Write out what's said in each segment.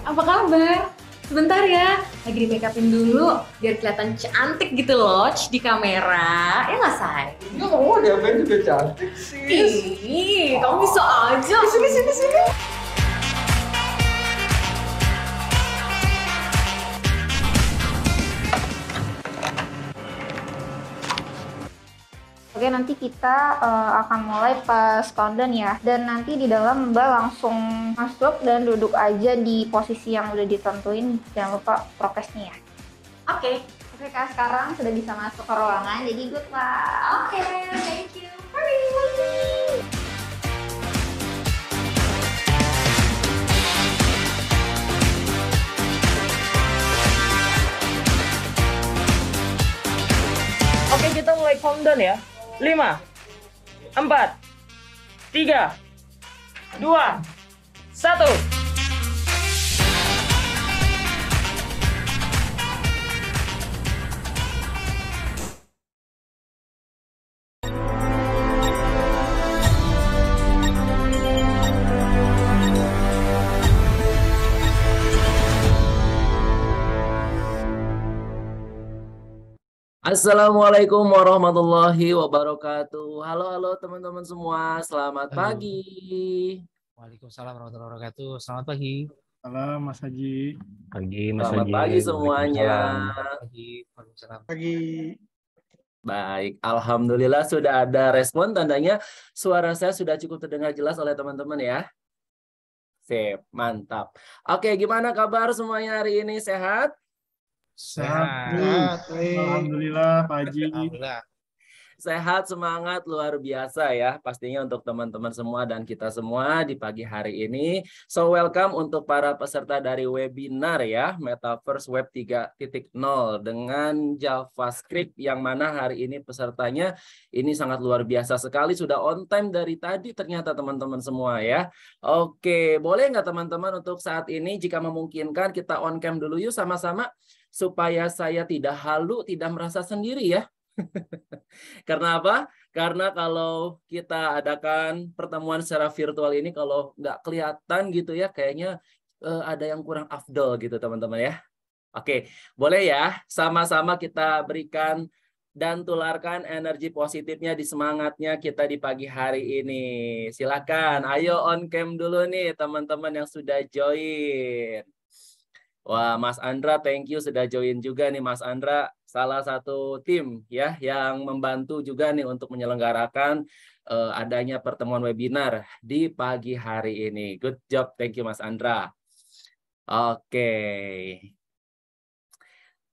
apa kabar? Sebentar ya, lagi di make upin dulu biar kelihatan cantik gitu loh di kamera. Ya nggak, Say? Ya kamu diapain juga cantik sih. Ih, kamu bisa aja. Sini. Oke, nanti kita akan mulai pas countdown ya. Dan nanti di dalam Mbak langsung masuk dan duduk aja di posisi yang udah ditentuin. Jangan lupa prokesnya ya. Oke. Oke, Kak, sekarang sudah bisa masuk ke ruangan. Jadi good luck. Oke, thank you. Hurry. Oke, kita mulai countdown ya. 5, 4, 3, 2, 1. Assalamualaikum warahmatullahi wabarakatuh. Halo teman-teman semua, selamat Halo. pagi. Waalaikumsalam warahmatullahi wabarakatuh. Selamat pagi. Halo Mas Haji. Pagi Mas Selamat Haji. pagi semuanya. Waalaikumsalam. Pagi. Waalaikumsalam. Pagi. Baik, alhamdulillah sudah ada respon, tandanya suara saya sudah cukup terdengar jelas oleh teman-teman ya. Sip, mantap. Oke, gimana kabar semuanya hari ini? Sehat? Sehat. Alhamdulillah Pak Haji. Alhamdulillah. Sehat, semangat, luar biasa ya pastinya untuk teman-teman semua dan kita semua di pagi hari ini. So welcome untuk para peserta dari webinar ya, Metaverse Web 3.0 dengan JavaScript yang mana hari ini pesertanya ini sangat luar biasa sekali, sudah on time dari tadi ternyata teman-teman semua ya. Oke, boleh nggak teman-teman untuk saat ini jika memungkinkan kita on cam dulu yuk sama-sama supaya saya tidak halu, tidak merasa sendiri ya. Karena apa? Karena kalau kita adakan pertemuan secara virtual ini kalau nggak kelihatan gitu ya, kayaknya ada yang kurang afdol gitu teman-teman ya. Oke, boleh ya sama-sama kita berikan dan tularkan energi positifnya di semangatnya kita di pagi hari ini. Silakan, ayo on cam dulu nih teman-teman yang sudah join. Wah, Mas Andra, thank you sudah join juga nih Mas Andra, salah satu tim ya yang membantu juga nih untuk menyelenggarakan adanya pertemuan webinar di pagi hari ini. Good job, thank you Mas Andra. Oke.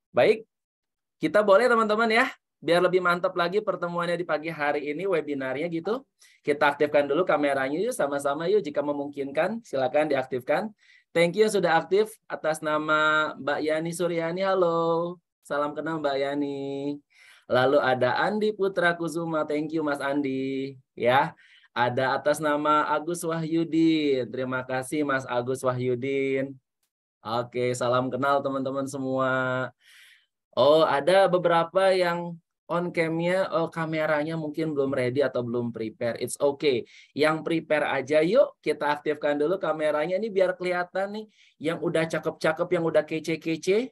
Baik, kita boleh teman-teman ya, biar lebih mantap lagi pertemuannya di pagi hari ini, webinarnya gitu. Kita aktifkan dulu kameranya yuk, sama-sama yuk jika memungkinkan, silakan diaktifkan. Thank you sudah aktif atas nama Mbak Yani Suryani, halo. Salam kenal Mbak Yani. Lalu ada Andi Putra Kusuma, thank you Mas Andi. Ya, ada atas nama Agus Wahyudin, terima kasih Mas Agus Wahyudin. Oke, salam kenal teman-teman semua. Oh, ada beberapa yang on cam-nya, kameranya mungkin belum ready atau belum prepare. It's okay. Yang prepare aja yuk, kita aktifkan dulu kameranya nih biar kelihatan nih yang udah cakep-cakep, yang udah kece-kece.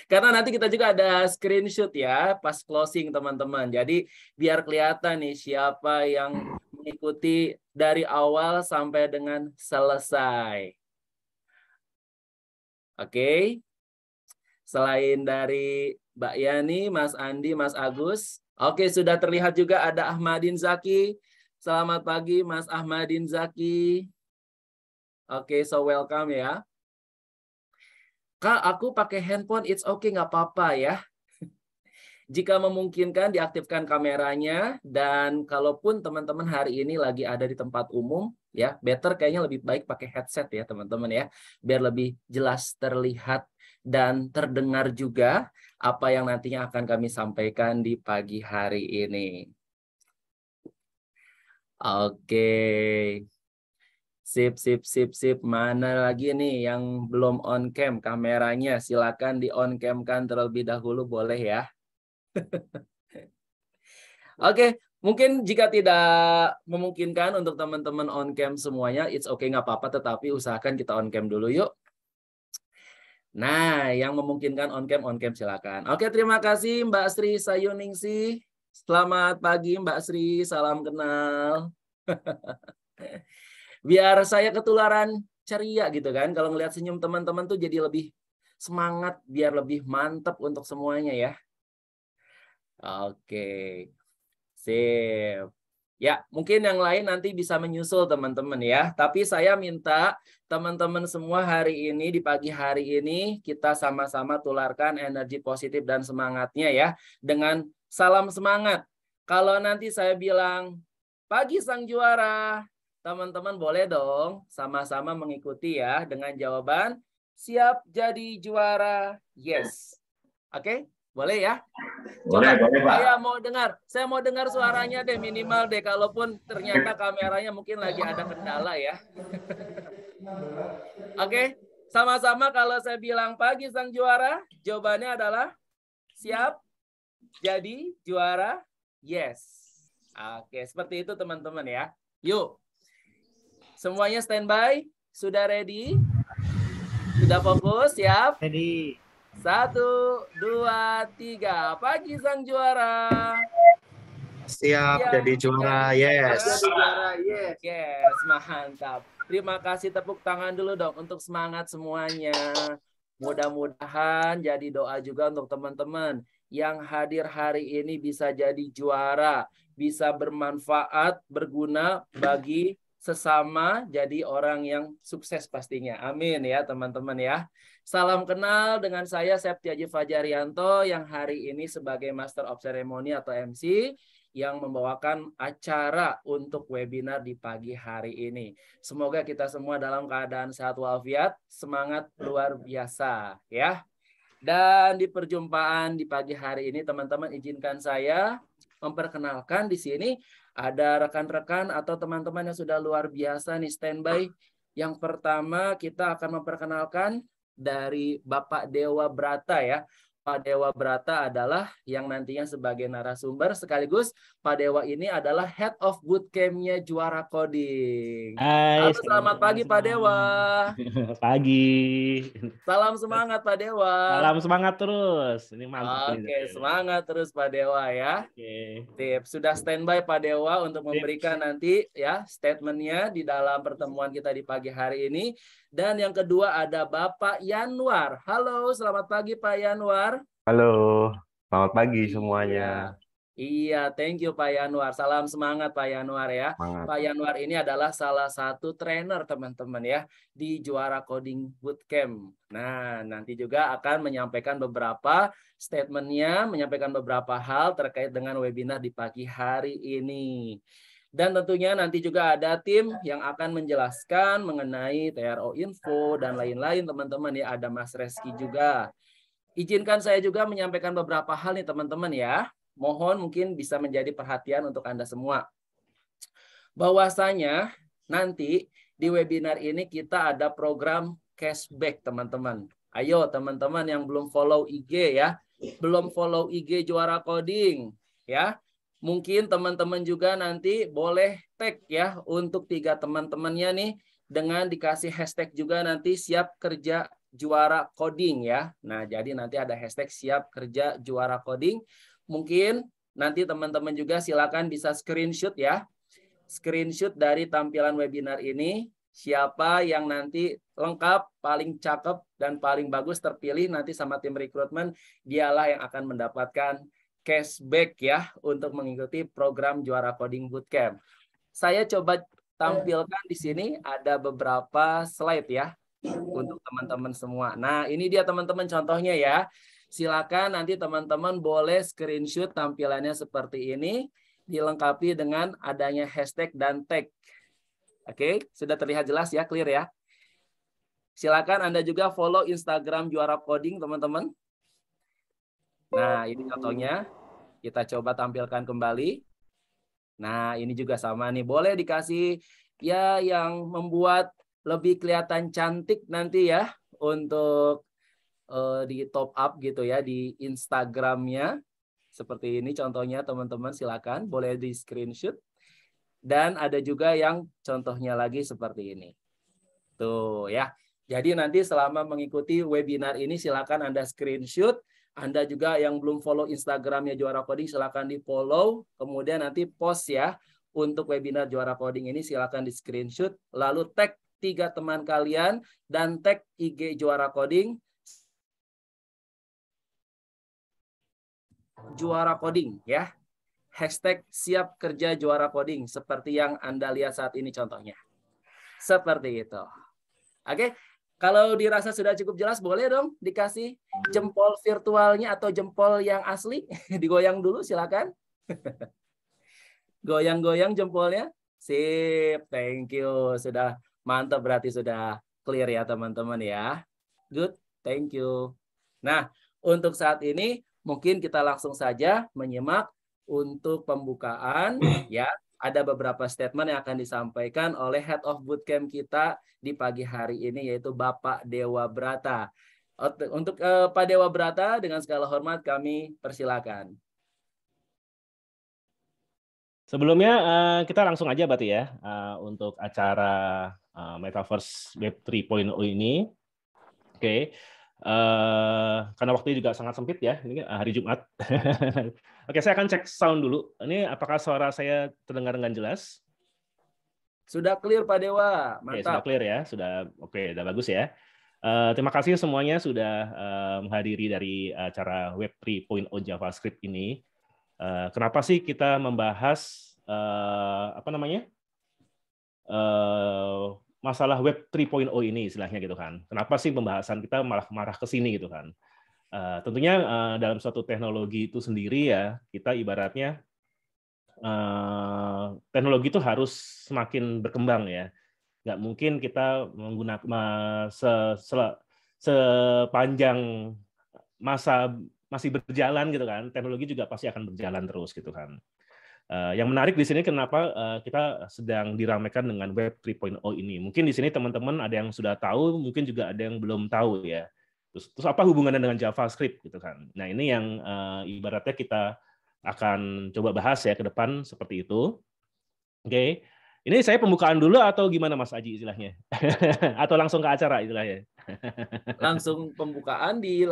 Karena nanti kita juga ada screenshot ya pas closing teman-teman. Jadi biar kelihatan nih siapa yang mengikuti dari awal sampai dengan selesai. Oke. Selain dari Mbak Yani, Mas Andi, Mas Agus. Oke, sudah terlihat juga ada Ahmadin Zaki. Selamat pagi, Mas Ahmadin Zaki. Oke, so welcome ya. Kak, aku pakai handphone, it's okay, nggak apa-apa ya. Jika memungkinkan, diaktifkan kameranya. Dan kalaupun teman-teman hari ini lagi ada di tempat umum, ya, better kayaknya lebih baik pakai headset ya, teman-teman ya. Biar lebih jelas terlihat dan terdengar juga apa yang nantinya akan kami sampaikan di pagi hari ini. Oke. Sip. Mana lagi nih yang belum on cam kameranya? Silakan di on cam kan terlebih dahulu, boleh ya. Oke, Mungkin jika tidak memungkinkan untuk teman-teman on cam semuanya, it's okay, nggak apa-apa, tetapi usahakan kita on cam dulu yuk. Nah, yang memungkinkan on cam silakan. Oke, terima kasih Mbak Sri Sayuningsih. Selamat pagi Mbak Sri, salam kenal. Biar saya ketularan ceria gitu kan, kalau ngelihat senyum teman-teman tuh jadi lebih semangat, biar lebih mantap untuk semuanya ya. Oke. Sip. Ya, mungkin yang lain nanti bisa menyusul teman-teman ya. Tapi saya minta teman-teman semua hari ini, di pagi hari ini, kita sama-sama tularkan energi positif dan semangatnya ya. Dengan salam semangat. Kalau nanti saya bilang, pagi sang juara, teman-teman boleh dong sama-sama mengikuti ya. Dengan jawaban, siap jadi juara, yes. Oke? Boleh ya? Coba, Boleh, Pak. saya mau dengar suaranya deh minimal deh, kalaupun ternyata kameranya mungkin lagi ada kendala ya. Oke, sama-sama kalau saya bilang pagi sang juara, jawabannya adalah siap jadi juara, yes. Oke, seperti itu teman-teman ya. Yuk, semuanya standby, sudah ready? Sudah fokus, siap? Ready. 1, 2, 3. Pagi sang juara. Siap jadi juara, yes. Jadi juara, yes. Yes, mantap. Terima kasih, tepuk tangan dulu dong untuk semangat semuanya. Mudah-mudahan jadi doa juga untuk teman-teman yang hadir hari ini bisa jadi juara, bisa bermanfaat, berguna bagi sesama, jadi orang yang sukses pastinya. Amin ya teman-teman ya. Salam kenal dengan saya Septiaji Fajarianto yang hari ini sebagai Master of Ceremony atau MC yang membawakan acara untuk webinar di pagi hari ini. Semoga kita semua dalam keadaan sehat walafiat, semangat luar biasa ya. Dan di perjumpaan di pagi hari ini teman-teman izinkan saya memperkenalkan di sini ada rekan-rekan atau teman-teman yang sudah luar biasa nih standby. Yang pertama kita akan memperkenalkan dari Bapak Dewa Brata ya. Pak Dewa Brata adalah yang nantinya sebagai narasumber sekaligus Pak Dewa ini adalah Head of Bootcamp-nya Juara Coding. Hai, Halo, selamat pagi Pak Dewa. Pagi. Salam semangat Pak Dewa. Salam semangat terus. Ini mantap. Oke, semangat terus Pak Dewa ya. Oke. Tip, sudah standby Pak Dewa untuk memberikan nanti ya statementnya di dalam pertemuan kita di pagi hari ini. Dan yang kedua ada Bapak Yanwar. Halo, selamat pagi Pak Yanwar. Halo, selamat pagi semuanya. Iya, thank you Pak Yanwar. Salam semangat Pak Yanwar ya. Semangat. Pak Yanwar ini adalah salah satu trainer teman-teman ya di Juara Coding Bootcamp. Nah, nanti juga akan menyampaikan beberapa statementnya, menyampaikan beberapa hal terkait dengan webinar di pagi hari ini. Dan tentunya nanti juga ada tim yang akan menjelaskan mengenai TRO info dan lain-lain teman-teman ya. Ada Mas Reski juga. Izinkan saya juga menyampaikan beberapa hal nih teman-teman ya. Mohon mungkin bisa menjadi perhatian untuk Anda semua. Bahwasanya nanti di webinar ini kita ada program cashback teman-teman. Ayo teman-teman yang belum follow IG ya. Belum follow IG Juara Coding ya. Mungkin teman-teman juga nanti boleh tag ya untuk 3 teman-temannya nih dengan dikasih hashtag juga nanti siap kerja Juara Coding ya. Nah, jadi nanti ada hashtag siap kerja Juara Coding. Mungkin nanti teman-teman juga silakan bisa screenshot ya. Screenshot dari tampilan webinar ini. Siapa yang nanti lengkap, paling cakep, dan paling bagus terpilih nanti sama tim rekrutmen, dialah yang akan mendapatkan cashback ya untuk mengikuti program Juara Coding Bootcamp. Saya coba tampilkan di sini ada beberapa slide ya untuk teman-teman semua. Nah, ini dia teman-teman contohnya ya. Silakan nanti teman-teman boleh screenshot tampilannya seperti ini, dilengkapi dengan adanya hashtag dan tag. Oke, sudah terlihat jelas ya, clear ya. Silakan Anda juga follow Instagram Juara Coding teman-teman. Nah, ini contohnya. Kita coba tampilkan kembali. Nah, ini juga sama nih. Boleh dikasih ya yang membuat lebih kelihatan cantik nanti ya untuk di top up gitu ya di Instagramnya. Seperti ini contohnya teman-teman, silakan boleh di screenshot. Dan ada juga yang contohnya lagi seperti ini. Tuh ya. Jadi nanti selama mengikuti webinar ini silakan Anda screenshot. Anda juga yang belum follow Instagramnya Juara Coding silakan di follow. Kemudian nanti post ya untuk webinar Juara Coding ini silakan di screenshot. Lalu tag 3 teman kalian dan tag IG Juara Coding. Juara Coding ya. Hashtag siap kerja Juara Coding seperti yang Anda lihat saat ini contohnya. Seperti itu. Oke, kalau dirasa sudah cukup jelas, boleh dong dikasih jempol virtualnya atau jempol yang asli. Digoyang dulu, silakan. Goyang-goyang jempolnya. Sip, thank you. Sudah mantap, berarti sudah clear ya teman-teman ya. Good, thank you. Nah, untuk saat ini mungkin kita langsung saja menyimak untuk pembukaan ya. Ada beberapa statement yang akan disampaikan oleh Head of Bootcamp kita di pagi hari ini, yaitu Bapak Dewa Brata. Untuk Pak Dewa Brata, dengan segala hormat kami persilakan. Sebelumnya kita langsung aja berarti ya untuk acara Metaverse Web 3.0 ini. Oke. Karena waktunya juga sangat sempit ya, ini hari Jumat. Oke, saya akan cek sound dulu. Ini apakah suara saya terdengar dengan jelas? Sudah clear Pak Dewa, mantap. Oke, sudah clear ya, sudah oke, sudah bagus ya. Terima kasih semuanya sudah menghadiri dari acara Web 3.0 JavaScript ini. Kenapa sih kita membahas masalah Web 3.0 ini istilahnya gitu kan? Kenapa sih pembahasan kita malah marah ke sini gitu kan? Tentunya dalam suatu teknologi itu sendiri ya, kita ibaratnya teknologi itu harus semakin berkembang ya. Nggak mungkin kita menggunakan sepanjang masa masih berjalan gitu kan, teknologi juga pasti akan berjalan terus gitu kan. Yang menarik di sini kenapa kita sedang diramaikan dengan Web 3.0 ini. Mungkin di sini teman-teman ada yang sudah tahu, mungkin juga ada yang belum tahu ya. Terus apa hubungannya dengan JavaScript gitu kan. Nah, ini yang ibaratnya kita akan coba bahas ya ke depan seperti itu. Oke. Ini saya pembukaan dulu atau gimana Mas Aji istilahnya? Atau langsung ke acara istilahnya? Langsung pembukaan di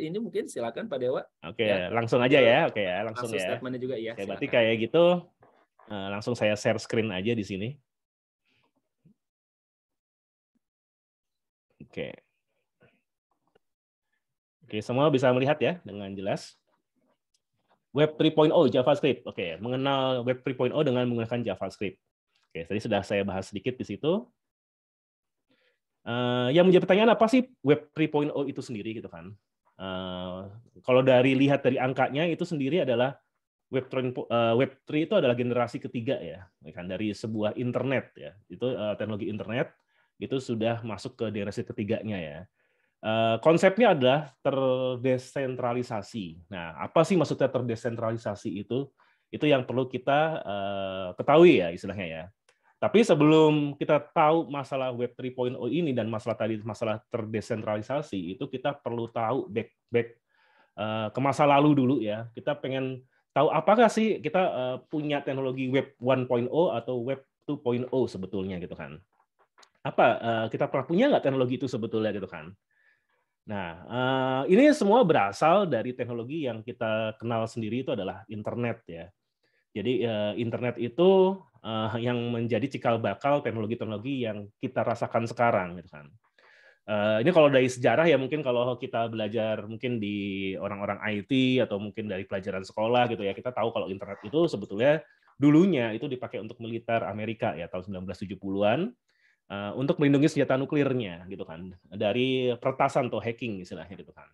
ini mungkin silakan Pak Dewa. Oke, ya. Langsung aja ya. Oke ya, langsung ya. Statementnya juga ya. Oke, berarti kayak gitu langsung saya share screen aja di sini. Oke. Oke, semua bisa melihat ya dengan jelas. Web 3.0 JavaScript. Oke, mengenal Web 3.0 dengan menggunakan JavaScript. Oke, tadi sudah saya bahas sedikit di situ. Yang menjadi pertanyaan apa sih Web 3.0 itu sendiri gitu kan? Kalau lihat dari angkanya itu sendiri adalah Web 3 itu adalah generasi ketiga ya, kan dari sebuah internet ya. Itu teknologi internet itu sudah masuk ke generasi ketiganya ya. Konsepnya adalah terdesentralisasi. Nah, apa sih maksudnya terdesentralisasi itu? Itu yang perlu kita ketahui ya istilahnya ya. Tapi sebelum kita tahu masalah Web 3.0 ini dan masalah terdesentralisasi, itu kita perlu tahu back ke masa lalu dulu ya. Kita pengen tahu apakah sih kita punya teknologi Web 1.0 atau Web 2.0 sebetulnya gitu kan. Kita pernah punya nggak teknologi itu sebetulnya gitu kan. Nah, ini semua berasal dari teknologi yang kita kenal sendiri itu adalah internet ya. Jadi internet itu yang menjadi cikal bakal teknologi-teknologi yang kita rasakan sekarang gitu kan. Ini kalau dari sejarah ya mungkin kalau kita belajar mungkin di orang-orang IT atau mungkin dari pelajaran sekolah gitu ya, kita tahu kalau internet itu sebetulnya dulunya itu dipakai untuk militer Amerika ya tahun 1970-an untuk melindungi senjata nuklirnya gitu kan dari peretasan atau hacking istilahnya gitu kan.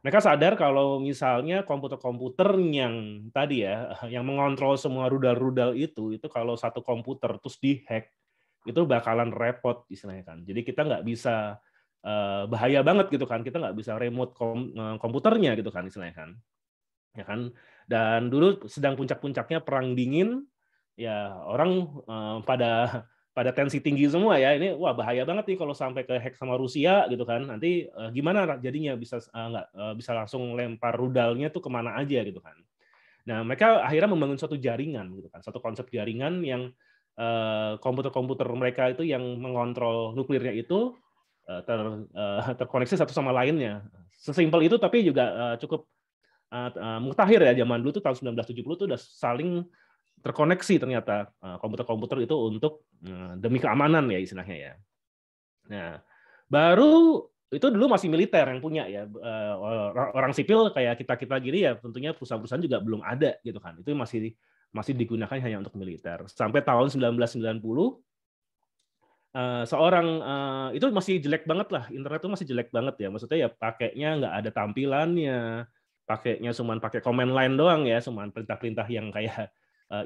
Mereka sadar kalau misalnya komputer-komputer yang tadi ya, yang mengontrol semua rudal-rudal itu kalau satu komputer terus dihack, itu bakalan repot istilahnya kan. Jadi kita nggak bisa, bahaya banget gitu kan, kita nggak bisa remote komputernya gitu kan istilahnya kan. Ya kan. Dan dulu sedang puncak-puncaknya perang dingin, ya orang pada pada tensi tinggi semua ya. Ini wah bahaya banget nih kalau sampai ke hack sama Rusia gitu kan. Nanti gimana jadinya bisa bisa langsung lempar rudalnya tuh kemana aja gitu kan. Nah, mereka akhirnya membangun suatu jaringan gitu kan. Satu konsep jaringan yang komputer-komputer mereka itu yang mengontrol nuklirnya itu terkoneksi satu sama lainnya. Sesimpel itu tapi juga cukup mutakhir ya. Zaman dulu tuh tahun 1970 tuh udah saling terkoneksi ternyata komputer-komputer itu untuk demi keamanan ya istilahnya ya. Nah, baru itu dulu masih militer yang punya ya. Orang sipil kayak kita gini ya tentunya perusahaan-perusahaan juga belum ada gitu kan. Itu masih digunakan hanya untuk militer. Sampai tahun 1990 seorang itu masih jelek banget lah, internet itu masih jelek banget ya. Maksudnya ya pakainya nggak ada tampilannya, pakainya cuman pakai command line doang ya, cuman perintah-perintah yang kayak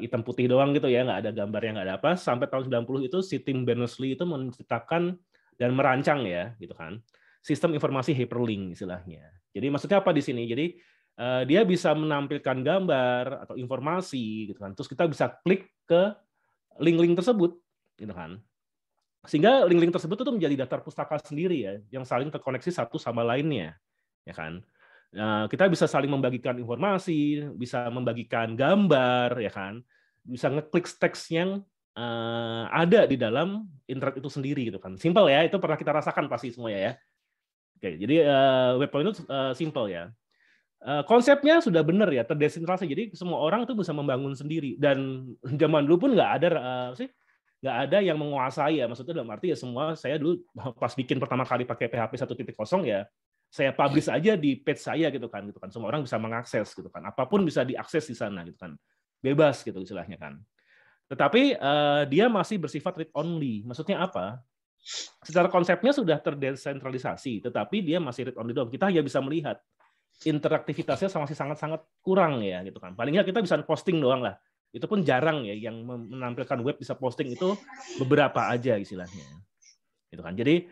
hitam putih doang gitu ya, nggak ada gambarnya, nggak ada apa. Sampai tahun 90 itu si Tim Berners-Lee itu menciptakan dan merancang ya, gitu kan, sistem informasi hyperlink istilahnya. Jadi maksudnya apa di sini? Jadi dia bisa menampilkan gambar atau informasi, gitu kan. Terus kita bisa klik ke link-link tersebut, gitu kan. Sehingga link-link tersebut itu menjadi daftar pustaka sendiri ya, yang saling terkoneksi satu sama lainnya, ya kan. Kita bisa saling membagikan informasi, bisa membagikan gambar, ya kan, bisa ngeklik teks yang ada di dalam internet itu sendiri, gitu kan. Simple ya, itu pernah kita rasakan pasti semua ya. Oke, jadi Web 2.0 itu simple ya. Konsepnya sudah benar ya, terdesentralisasi. Jadi semua orang itu bisa membangun sendiri. Dan zaman dulu pun nggak ada yang menguasai ya. Maksudnya dalam arti ya semua, saya dulu pas bikin pertama kali pakai PHP 1.0 ya, saya publish aja di page saya gitu kan. Semua orang bisa mengakses gitu kan. Apapun bisa diakses di sana gitu kan. Bebas gitu istilahnya kan. Tetapi dia masih bersifat read only. Maksudnya apa? Secara konsepnya sudah terdesentralisasi, tetapi dia masih read only doang. Kita hanya bisa melihat interaktivitasnya masih sangat-sangat kurang ya gitu kan. Paling nggak kita bisa posting doang lah. Itu pun jarang ya yang menampilkan web bisa posting itu beberapa aja istilahnya. Gitu kan. Jadi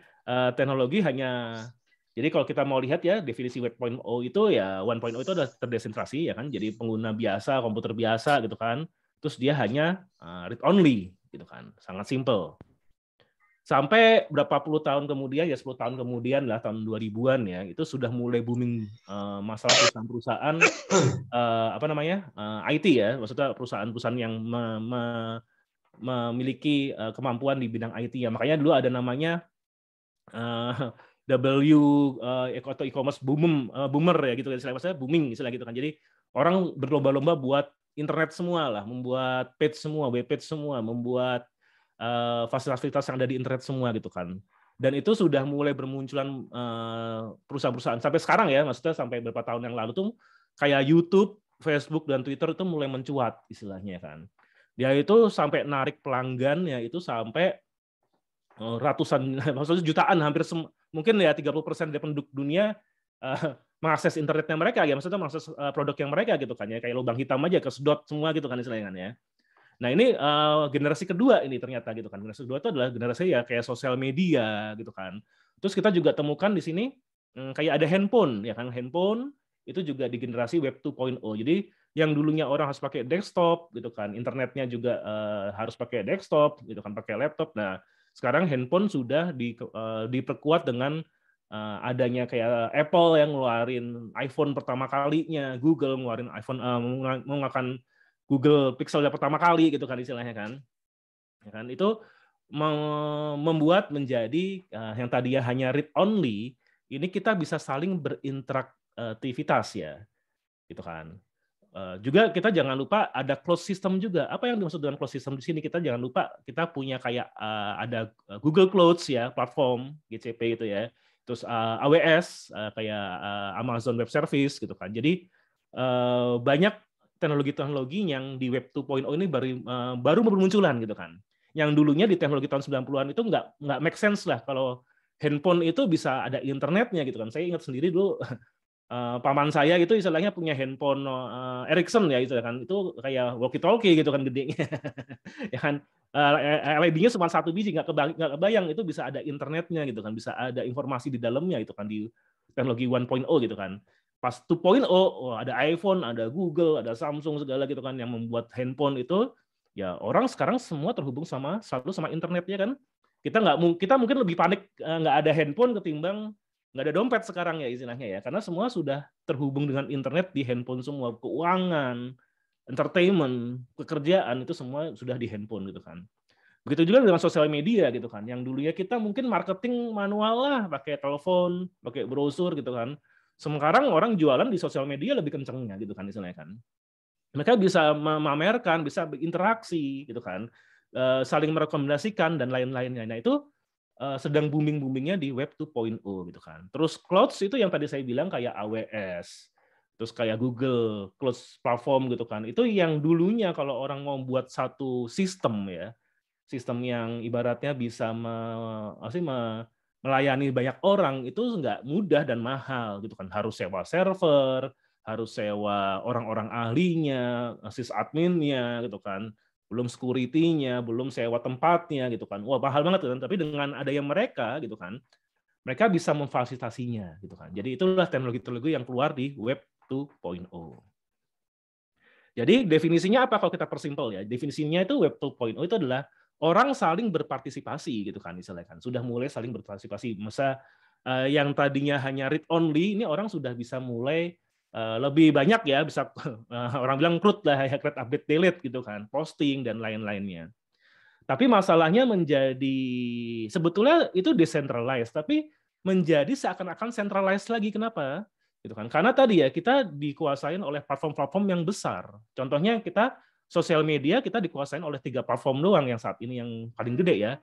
teknologi hanya jadi kalau kita mau lihat ya definisi Web 1.0 itu ya 1.0 itu adalah terdesentralisasi ya kan. Jadi pengguna biasa, komputer biasa gitu kan. Terus dia hanya read only gitu kan. Sangat simple. Sampai berapa puluh tahun kemudian ya 10 tahun kemudian lah tahun 2000-an ya itu sudah mulai booming masalah perusahaan-perusahaan IT ya, maksudnya perusahaan-perusahaan yang memiliki kemampuan di bidang IT ya. Makanya dulu ada namanya atau e-commerce boomer ya gitu kan, istilahnya booming istilah gitu kan. Jadi orang berlomba-lomba buat internet semua lah, membuat page semua, web page semua, membuat fasilitas yang ada di internet semua gitu kan. Dan itu sudah mulai bermunculan perusahaan-perusahaan sampai sekarang ya, maksudnya sampai beberapa tahun yang lalu tuh kayak YouTube, Facebook dan Twitter itu mulai mencuat istilahnya kan. Dia itu sampai narik pelanggan ya itu sampai ratusan, maksudnya jutaan, hampir mungkin ya 30% dari penduduk dunia mengakses internetnya mereka ya, maksudnya mengakses produk yang mereka gitu kan ya, kayak lubang hitam aja kesedot semua gitu kan istilahnya kan ya. Nah ini generasi kedua ini ternyata gitu kan. Generasi kedua itu adalah generasi ya kayak sosial media gitu kan. Terus kita juga temukan di sini kayak ada handphone ya kan. Handphone itu juga di generasi Web 2.0. Jadi yang dulunya orang harus pakai desktop gitu kan. Internetnya juga harus pakai desktop gitu kan, pakai laptop. Nah sekarang handphone sudah diperkuat dengan adanya kayak Apple yang ngeluarin iPhone pertama kalinya, Google ngeluarin iPhone menggunakan Google Pixel yang pertama kali gitu kan istilahnya kan. Ya kan itu membuat menjadi yang tadinya hanya read only, ini kita bisa saling berinteraktivitas ya. Gitu kan. Juga kita jangan lupa ada closed system juga. Apa yang dimaksud dengan closed system di sini? Kita jangan lupa kita punya kayak ada Google Clouds ya, platform GCP itu ya. Terus AWS kayak Amazon Web Service gitu kan. Jadi banyak teknologi-teknologi yang di Web 2.0 ini baru bermunculan gitu kan. Yang dulunya di teknologi tahun 90-an itu nggak make sense lah kalau handphone itu bisa ada internetnya gitu kan. Saya ingat sendiri dulu paman saya gitu istilahnya punya handphone Ericsson ya gitu kan. Itu kayak walkie-talkie gitu kan gedenya. Ya kan LED-nya cuma satu biji, nggak kebayang itu bisa ada internetnya gitu kan, bisa ada informasi di dalamnya itu kan di teknologi 1.0 gitu kan. Pas 2.0 ada iPhone, ada Google, ada Samsung segala gitu kan yang membuat handphone itu Ya orang sekarang semua terhubung selalu sama internet ya kan. Kita mungkin lebih panik nggak ada handphone ketimbang nggak ada dompet sekarang ya istilahnya ya, karena semua sudah terhubung dengan internet di handphone semua, keuangan, entertainment, pekerjaan itu semua sudah di handphone gitu kan. Begitu juga dengan sosial media gitu kan, yang dulu ya kita mungkin marketing manual lah, pakai telepon, pakai brosur gitu kan. Sekarang orang jualan di sosial media lebih kencengnya gitu kan istilahnya kan. Mereka bisa memamerkan, bisa berinteraksi gitu kan, saling merekomendasikan dan lain-lainnya. Nah itu sedang booming-boomingnya di Web 2.0 gitu kan. Terus clouds itu yang tadi saya bilang kayak AWS, terus kayak Google Cloud Platform gitu kan. Itu yang dulunya kalau orang mau buat satu sistem ya, sistem yang ibaratnya bisa melayani banyak orang itu nggak mudah dan mahal gitu kan. Harus sewa server, harus sewa orang-orang ahlinya, sysadminnya gitu kan. Belum security-nya, belum sewa tempatnya gitu kan. Wah, mahal banget kan. Tapi dengan adanya mereka gitu kan, mereka bisa memfasilitasinya gitu kan. Jadi itulah teknologi-teknologi yang keluar di Web 2.0. Jadi definisinya apa kalau kita persimpel ya? Definisinya itu Web 2.0 itu adalah orang saling berpartisipasi gitu kan istilahnya kan. Sudah mulai saling berpartisipasi. Masa yang tadinya hanya read only, ini orang sudah bisa mulai lebih banyak ya, bisa orang bilang CRUD lah ya, create, update, delete gitu kan, posting dan lain-lainnya. Tapi masalahnya menjadi sebetulnya itu decentralized, tapi menjadi seakan-akan centralized lagi. Kenapa? Gitu kan? Karena tadi ya kita dikuasain oleh platform-platform yang besar. Contohnya kita sosial media kita dikuasain oleh 3 platform doang yang saat ini yang paling gede ya.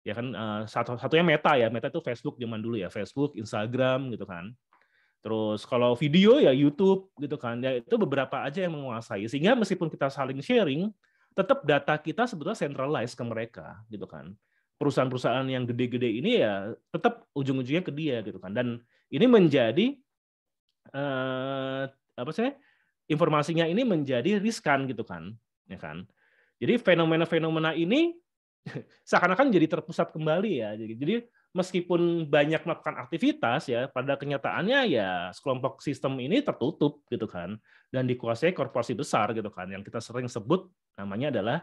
Ya kan satunya Meta ya. Meta itu Facebook zaman dulu ya, Facebook, Instagram gitu kan. Terus kalau video ya YouTube gitu kan. Ya itu beberapa aja yang menguasai. Sehingga meskipun kita saling sharing, tetap data kita sebetulnya centralized ke mereka gitu kan. Perusahaan-perusahaan yang gede-gede ini ya tetap ujung-ujungnya ke dia gitu kan. Dan ini menjadi informasinya ini menjadi riskan gitu kan, ya kan. Jadi fenomena-fenomena ini seakan-akan jadi terpusat kembali ya. Jadi meskipun banyak melakukan aktivitas ya, pada kenyataannya ya sekelompok sistem ini tertutup gitu kan dan dikuasai korporasi besar gitu kan, yang kita sering sebut namanya adalah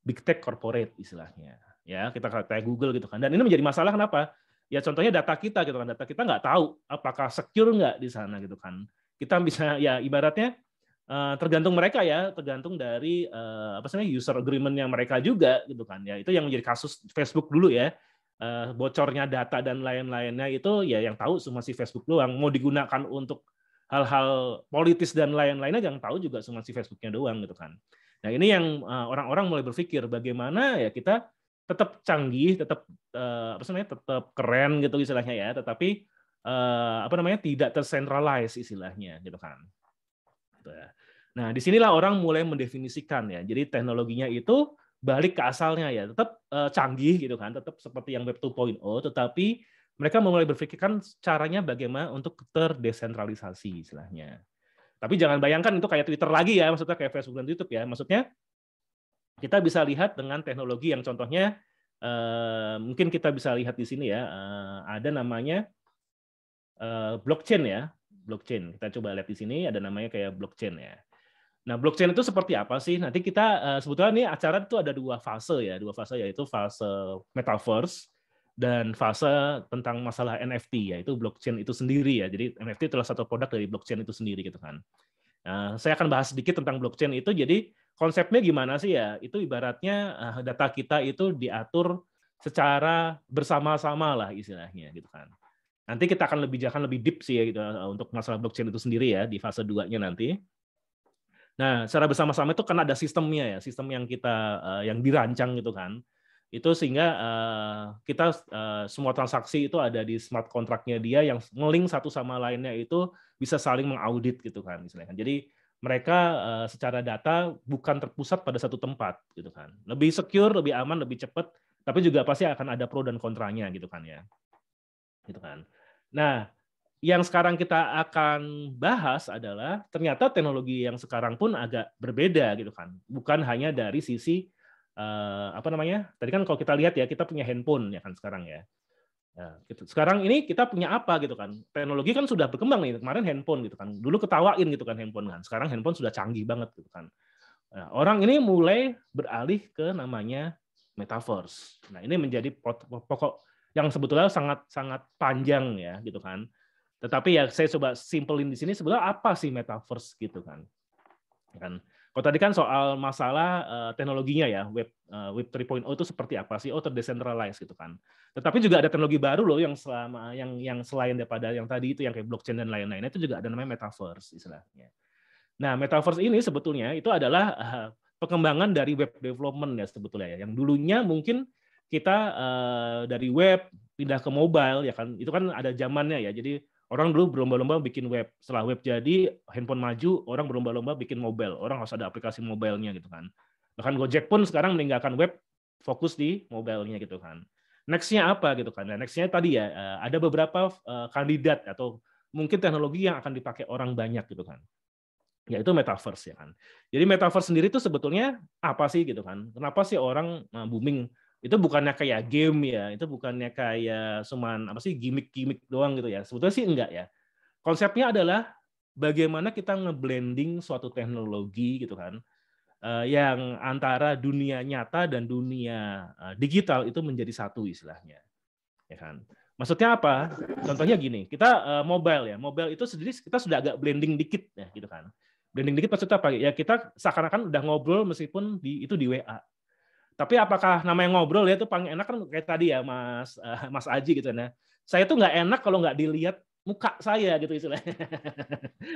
big tech corporate istilahnya. Ya, kita kayak Google gitu kan. Dan ini menjadi masalah kenapa? Ya contohnya data kita gitu kan. Data kita nggak tahu apakah secure nggak di sana gitu kan. Kita bisa ya ibaratnya tergantung mereka ya, tergantung dari user agreement-nya mereka juga gitu kan. Ya itu yang menjadi kasus Facebook dulu ya. Bocornya data dan lain-lainnya itu ya yang tahu cuma si Facebook doang. Mau digunakan untuk hal-hal politis dan lain-lainnya yang tahu juga cuma si Facebooknya doang gitu kan. Nah ini yang orang-orang mulai berpikir bagaimana ya kita tetap canggih, tetap tetap keren gitu istilahnya ya, tetapi tidak tersentralize istilahnya gitu kan. Nah disinilah orang mulai mendefinisikan ya. Jadi teknologinya itu balik ke asalnya ya, tetap canggih gitu kan, tetap seperti yang Web 2.0, tetapi mereka mulai berpikirkan caranya bagaimana untuk terdesentralisasi istilahnya. Tapi jangan bayangkan itu kayak Twitter lagi ya, maksudnya kayak Facebook dan YouTube ya. Maksudnya kita bisa lihat dengan teknologi yang contohnya mungkin kita bisa lihat di sini ya, ada namanya blockchain ya, blockchain. Kita coba lihat di sini ada namanya kayak blockchain ya. Nah, blockchain itu seperti apa sih? Nanti kita sebetulnya ini acara itu ada 2 fase ya, yaitu fase metaverse dan fase tentang masalah NFT yaitu blockchain itu sendiri ya. Jadi NFT adalah satu produk dari blockchain itu sendiri gitu kan. Nah, saya akan bahas sedikit tentang blockchain itu. Jadi konsepnya gimana sih ya? Itu ibaratnya data kita itu diatur secara bersama-sama lah istilahnya gitu kan. Nanti kita akan lebih deep sih ya gitu untuk masalah blockchain itu sendiri ya di fase 2-nya nanti. Nah, secara bersama-sama itu kan ada sistemnya ya, sistem yang kita yang dirancang gitu kan. Itu sehingga kita semua transaksi itu ada di smart contract-nya dia yang nge-link satu sama lainnya itu bisa saling mengaudit gitu kan misalnya. Jadi mereka secara data bukan terpusat pada satu tempat gitu kan. Lebih secure, lebih aman, lebih cepat, tapi juga pasti akan ada pro dan kontranya gitu kan ya. Gitu kan. Nah, yang sekarang kita akan bahas adalah ternyata teknologi yang sekarang pun agak berbeda gitu kan. Bukan hanya dari sisi tadi kan kalau kita lihat ya kita punya handphone ya kan sekarang ya. Nah, gitu. Sekarang ini kita punya apa gitu kan. Teknologi kan sudah berkembang nih. Kemarin handphone gitu kan. Dulu ketawain gitu kan handphone kan. Sekarang handphone sudah canggih banget gitu kan. Nah, orang ini mulai beralih ke namanya metaverse. Nah, ini menjadi pokok yang sebetulnya sangat panjang ya gitu kan. Tetapi ya saya coba simpelin di sini sebenarnya apa sih metaverse gitu kan. Kalau tadi kan soal masalah teknologinya ya, web 3.0 itu seperti apa sih? Oh, terdecentralized gitu kan. Tetapi juga ada teknologi baru loh yang selain daripada yang tadi itu yang kayak blockchain dan lain-lain, itu juga ada namanya metaverse istilahnya. Nah, metaverse ini sebetulnya itu adalah perkembangan dari web development ya sebetulnya ya. Yang dulunya mungkin kita dari web pindah ke mobile ya kan. Itu kan ada zamannya ya. Jadi orang dulu berlomba-lomba bikin web. Setelah web jadi, handphone maju, orang berlomba-lomba bikin mobile. Orang harus ada aplikasi mobile-nya gitu kan. Bahkan Gojek pun sekarang meninggalkan web, fokus di mobile-nya gitu kan. Next-nya apa gitu kan. Nah, next-nya tadi ya, ada beberapa kandidat atau mungkin teknologi yang akan dipakai orang banyak gitu kan. Yaitu metaverse ya kan. Jadi metaverse sendiri itu sebetulnya apa sih gitu kan. Kenapa sih orang booming? Itu bukannya kayak game ya, itu bukannya kayak cuman apa sih gimmick-gimmick doang gitu ya. Sebetulnya sih enggak ya. Konsepnya adalah bagaimana kita ngeblending suatu teknologi gitu kan, yang antara dunia nyata dan dunia digital itu menjadi satu istilahnya, ya kan. Maksudnya apa? Contohnya gini, kita mobile ya, mobile itu sendiri kita sudah agak blending dikit ya gitu kan. Blending dikit maksudnya apa? Ya kita seakan-akan udah ngobrol meskipun itu di WA. Tapi apakah namanya ngobrol ya itu paling enak kan kayak tadi ya Mas Aji gitu ya. Saya tuh nggak enak kalau nggak dilihat muka saya gitu istilahnya.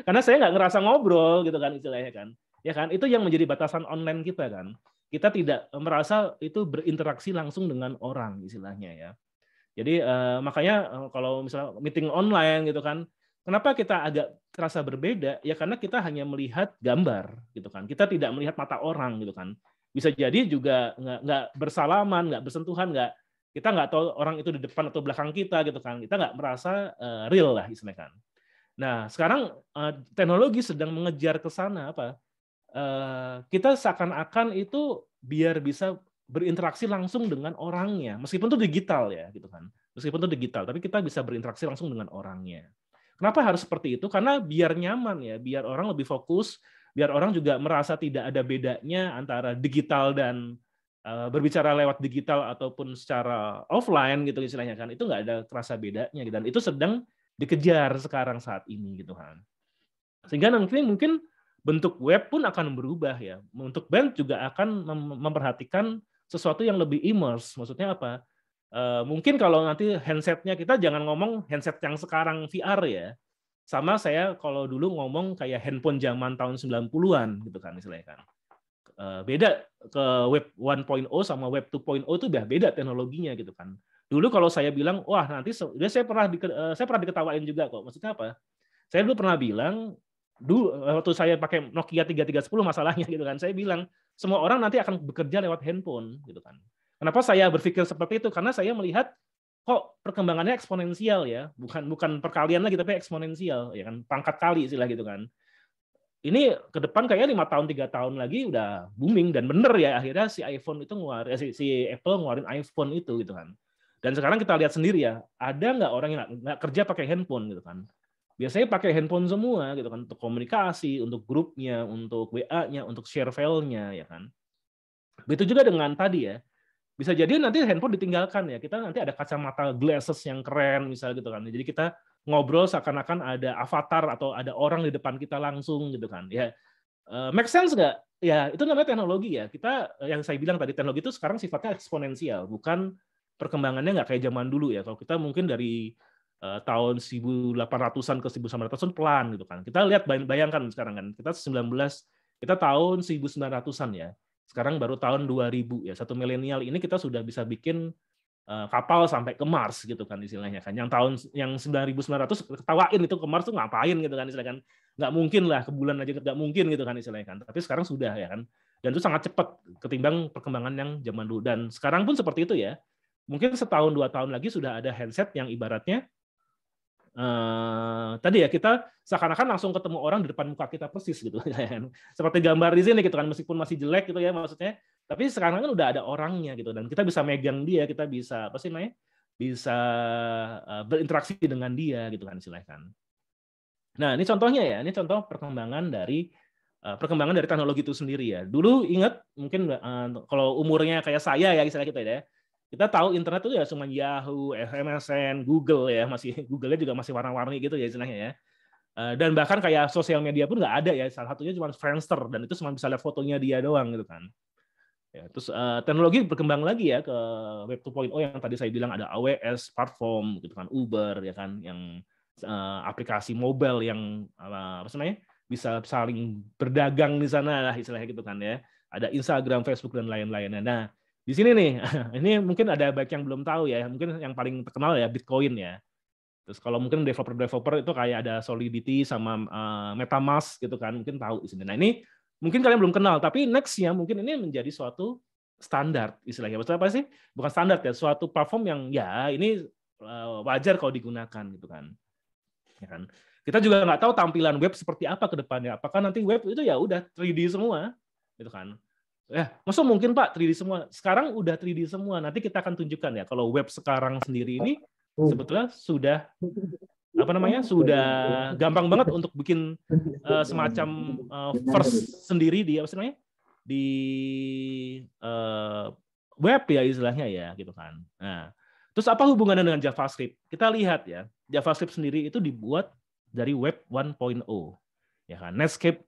Karena saya nggak ngerasa ngobrol gitu kan istilahnya kan. Ya kan itu yang menjadi batasan online kita kan. Kita tidak merasa itu berinteraksi langsung dengan orang istilahnya ya. Jadi makanya kalau misalnya meeting online gitu kan, kenapa kita agak terasa berbeda? Ya karena kita hanya melihat gambar gitu kan. Kita tidak melihat mata orang gitu kan. Bisa jadi juga nggak bersalaman, nggak bersentuhan, kita nggak tahu orang itu di depan atau belakang kita gitu kan. Kita nggak merasa real lah istilahnya kan. Nah sekarang teknologi sedang mengejar ke sana apa? Kita seakan-akan itu biar bisa berinteraksi langsung dengan orangnya, meskipun itu digital ya gitu kan. Meskipun itu digital, tapi kita bisa berinteraksi langsung dengan orangnya. Kenapa harus seperti itu? Karena biar nyaman ya, biar orang lebih fokus. Biar orang juga merasa tidak ada bedanya antara digital dan berbicara lewat digital ataupun secara offline gitu istilahnya kan. Itu nggak ada terasa bedanya dan itu sedang dikejar sekarang saat ini gitu kan. Sehingga nanti mungkin bentuk web pun akan berubah ya. Untuk band juga akan memperhatikan sesuatu yang lebih immerse. Maksudnya apa? Mungkin kalau nanti handsetnya kita jangan ngomong handset yang sekarang VR ya. Sama saya kalau dulu ngomong kayak handphone zaman tahun 90-an gitu kan istilahnya kan. Beda ke web 1.0 sama web 2.0 itu udah beda teknologinya gitu kan. Dulu kalau saya bilang, wah nanti saya pernah diketawain juga kok. Maksudnya apa? Saya dulu pernah bilang, waktu saya pakai Nokia 3310 masalahnya gitu kan. Saya bilang, semua orang nanti akan bekerja lewat handphone gitu kan. Kenapa saya berpikir seperti itu? Karena saya melihat kok perkembangannya eksponensial ya, bukan perkalian lagi tapi eksponensial ya kan, pangkat kali istilah gitu kan. Ini ke depan kayaknya 5 tahun 3 tahun lagi udah booming dan bener ya akhirnya si iPhone itu si Apple ngeluarin iPhone itu gitu kan. Dan sekarang kita lihat sendiri ya, ada nggak orang yang nggak kerja pakai handphone gitu kan. Biasanya pakai handphone semua gitu kan untuk komunikasi, untuk grupnya, untuk WA-nya, untuk share file-nya ya kan. Begitu juga dengan tadi ya. Bisa jadi nanti handphone ditinggalkan ya. Kita nanti ada kacamata glasses yang keren misalnya gitu kan. Jadi kita ngobrol seakan-akan ada avatar atau ada orang di depan kita langsung gitu kan. Ya, make sense nggak? Ya itu namanya teknologi ya. Kita yang saya bilang tadi teknologi itu sekarang sifatnya eksponensial, bukan perkembangannya nggak kayak zaman dulu ya. Kalau kita mungkin dari tahun 1800-an ke 1900-an pelan gitu kan. Kita lihat bayangkan sekarang kan. Kita tahun 1900-an ya. Sekarang baru tahun 2000 ya, satu milenial ini kita sudah bisa bikin kapal sampai ke Mars gitu kan istilahnya kan. Yang 1900 ketawain itu ke Mars tuh ngapain gitu kan istilahnya kan. Nggak mungkin lah ke bulan aja nggak mungkin gitu kan istilahnya kan. Tapi sekarang sudah ya kan. Dan itu sangat cepat ketimbang perkembangan yang zaman dulu. Dan sekarang pun seperti itu ya. Mungkin setahun 2 tahun lagi sudah ada handset yang ibaratnya tadi ya kita seakan-akan langsung ketemu orang di depan muka kita persis gitu kan. Seperti gambar di sini gitu kan meskipun masih jelek gitu ya maksudnya, tapi sekarang kan udah ada orangnya gitu dan kita bisa megang dia, kita bisa apa sih namanya? Bisa berinteraksi dengan dia gitu kan istilahnya kan. Nah, ini contohnya ya, ini contoh perkembangan dari perkembangan dari teknologi itu sendiri ya. Dulu ingat mungkin kalau umurnya kayak saya ya istilah kita ya, kita tahu internet itu ya cuma Yahoo, MSN, Google ya, masih Google-nya juga masih warna-warni gitu ya istilahnya ya. Dan bahkan kayak sosial media pun nggak ada ya, salah satunya cuma Friendster dan itu cuma bisa lihat fotonya dia doang gitu kan. Ya, terus teknologi berkembang lagi ya ke Web 2.0 yang tadi saya bilang ada AWS, platform gitu kan, Uber ya kan, yang aplikasi mobile yang apa namanya bisa saling berdagang di sana lah istilahnya gitu kan ya. Ada Instagram, Facebook dan lain-lainnya. Nah, di sini nih, ini mungkin ada baik yang belum tahu ya, mungkin yang paling terkenal ya Bitcoin ya. Terus kalau mungkin developer itu kayak ada Solidity sama MetaMask gitu kan, mungkin tahu di sini. Nah, ini mungkin kalian belum kenal, tapi next-nya mungkin ini menjadi suatu standar istilahnya. Maksudnya apa sih? Bukan standar ya, suatu platform yang ya ini wajar kalau digunakan gitu kan. Ya kan? Kita juga nggak tahu tampilan web seperti apa ke depannya. Apakah nanti web itu ya udah 3D semua gitu kan. Ya, maksud mungkin Pak 3D semua. Sekarang udah 3D semua. Nanti kita akan tunjukkan ya kalau web sekarang sendiri ini sebetulnya sudah apa namanya sudah gampang banget untuk bikin semacam first sendiri di apa namanya di web ya istilahnya ya gitu kan. Nah, terus apa hubungannya dengan JavaScript? Kita lihat ya, JavaScript sendiri itu dibuat dari web 1.0 ya kan. Netscape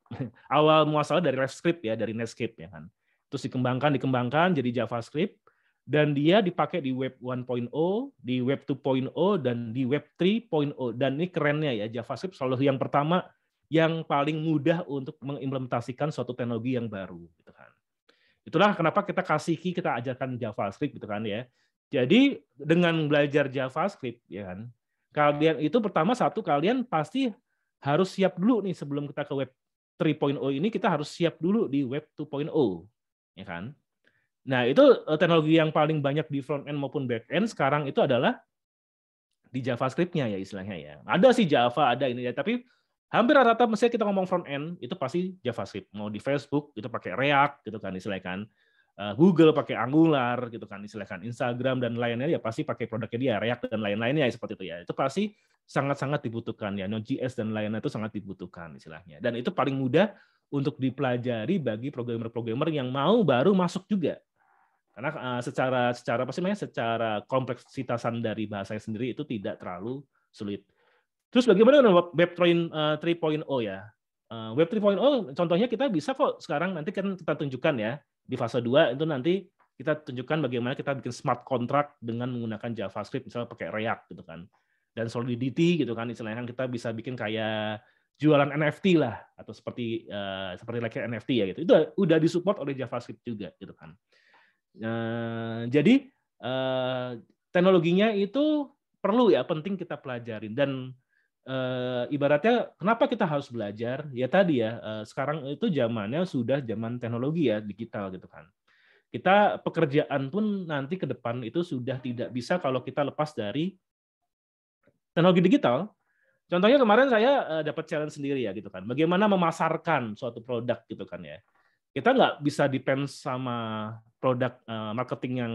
awal muasalnya dari RESTscript ya, dari Netscape ya kan. Terus dikembangkan jadi JavaScript dan dia dipakai di web 1.0, di web 2.0 dan di web 3.0. Dan ini kerennya ya, JavaScript selalu yang pertama yang paling mudah untuk mengimplementasikan suatu teknologi yang baru gitu kan. Itulah kenapa kita ajarkan JavaScript gitu kan ya. Jadi dengan belajar JavaScript ya kan, kalian itu pertama kalian pasti harus siap dulu nih sebelum kita ke web 3.0 ini, kita harus siap dulu di web 2.0 ya kan. Nah, itu teknologi yang paling banyak di front end maupun back end sekarang itu adalah di JavaScript-nya ya istilahnya ya. Ada sih Java, ada ini ya, tapi hampir rata-rata misalnya kita ngomong front end itu pasti JavaScript. Mau di Facebook itu pakai React gitu kan istilahnya kan. Google pakai Angular gitu kan istilahnya kan. Instagram dan lainnya ya pasti pakai produknya dia React dan lain-lainnya ya seperti itu ya. Itu pasti sangat-sangat dibutuhkan ya. Node.js dan lainnya itu sangat dibutuhkan istilahnya. Dan itu paling mudah untuk dipelajari bagi programmer-programmer yang mau baru masuk juga. Karena secara apa sih namanya, secara kompleksitasan dari bahasanya sendiri itu tidak terlalu sulit. Terus bagaimana dengan web 3.0 ya? Web 3.0 contohnya kita bisa kok sekarang nanti kan kita tunjukkan ya di fase 2 itu nanti kita tunjukkan bagaimana kita bikin smart contract dengan menggunakan JavaScript misalnya pakai React gitu kan. Dan Solidity gitu kan istilahnya kita bisa bikin kayak jualan NFT lah atau seperti like NFT ya gitu. Itu udah disupport oleh JavaScript juga gitu kan. Jadi teknologinya itu perlu ya, penting kita pelajarin dan ibaratnya kenapa kita harus belajar ya tadi ya, sekarang itu zamannya sudah zaman teknologi ya, digital gitu kan. Kita pekerjaan pun nanti ke depan itu sudah tidak bisa kalau kita lepas dari teknologi digital. Contohnya kemarin saya dapat challenge sendiri ya gitu kan, bagaimana memasarkan suatu produk gitu kan ya. Kita nggak bisa depend sama produk marketing yang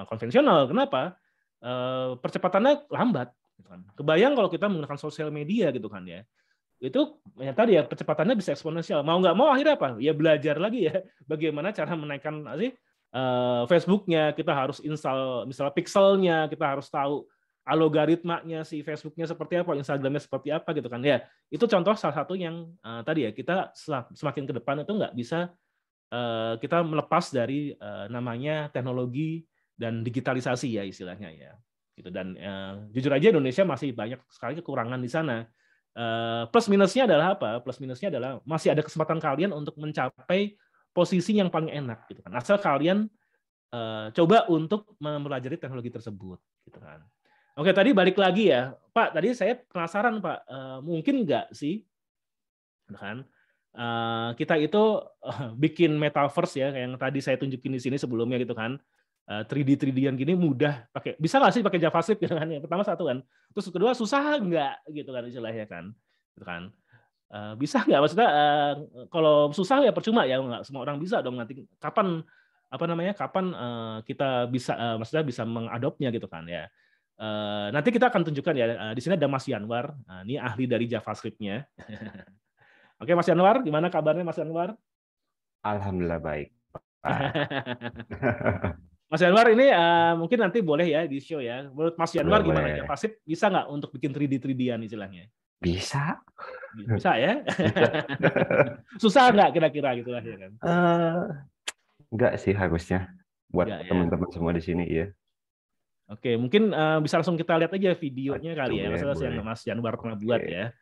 konvensional. Kenapa? Percepatannya lambat. Gitu kan. Kebayang kalau kita menggunakan sosial media gitu kan ya. Itu ya tadi ya percepatannya bisa eksponensial. Mau nggak mau akhirnya apa? Ya belajar lagi ya. Bagaimana cara menaikkan Facebook-nya, kita harus install misalnya pixelnya, kita harus tahu algoritmanya si Facebook-nya seperti apa, Instagram-nya seperti apa gitu kan ya. Itu contoh salah satu yang tadi ya, kita semakin ke depan itu nggak bisa kita melepas dari namanya teknologi dan digitalisasi ya istilahnya ya. Gitu. Dan jujur aja Indonesia masih banyak sekali kekurangan di sana. Plus minusnya adalah apa? Plus minusnya adalah masih ada kesempatan kalian untuk mencapai posisi yang paling enak gitu kan. Asal kalian coba untuk mempelajari teknologi tersebut gitu kan. Oke, tadi balik lagi ya, Pak. Tadi saya penasaran, Pak. Mungkin nggak sih, kan? Kita itu bikin metaverse ya, yang tadi saya tunjukin di sini sebelumnya gitu kan. 3D-3D-an gini mudah pakai. Bisa nggak sih pakai JavaScript gitu kan? Yang pertama satu kan. Terus kedua susah nggak gitu kan istilahnya kan. Gitu kan. Bisa nggak? Maksudnya kalau susah ya percuma ya, nggak semua orang bisa dong nanti. Kapan kita bisa maksudnya bisa mengadopnya gitu kan ya. Nanti kita akan tunjukkan ya, di sini ada Mas Yanwar, ini ahli dari JavaScript-nya. Oke, Mas Yanwar, gimana kabarnya Mas Yanwar? Alhamdulillah baik. Mas Yanwar ini mungkin nanti boleh ya di show ya. Menurut Mas Yanwar gimana? Boleh. JavaScript bisa nggak untuk bikin 3D-3D-an istilahnya? Bisa. Bisa ya? Bisa. Susah nggak kira-kira gitu lah ya kan? Enggak sih harusnya. Buat Enggak ya. teman-teman semua di sini ya. Oke, mungkin bisa langsung kita lihat aja videonya kali ya. Boleh, Yang boleh. Mas Yanwar pernah buat Oke. ya.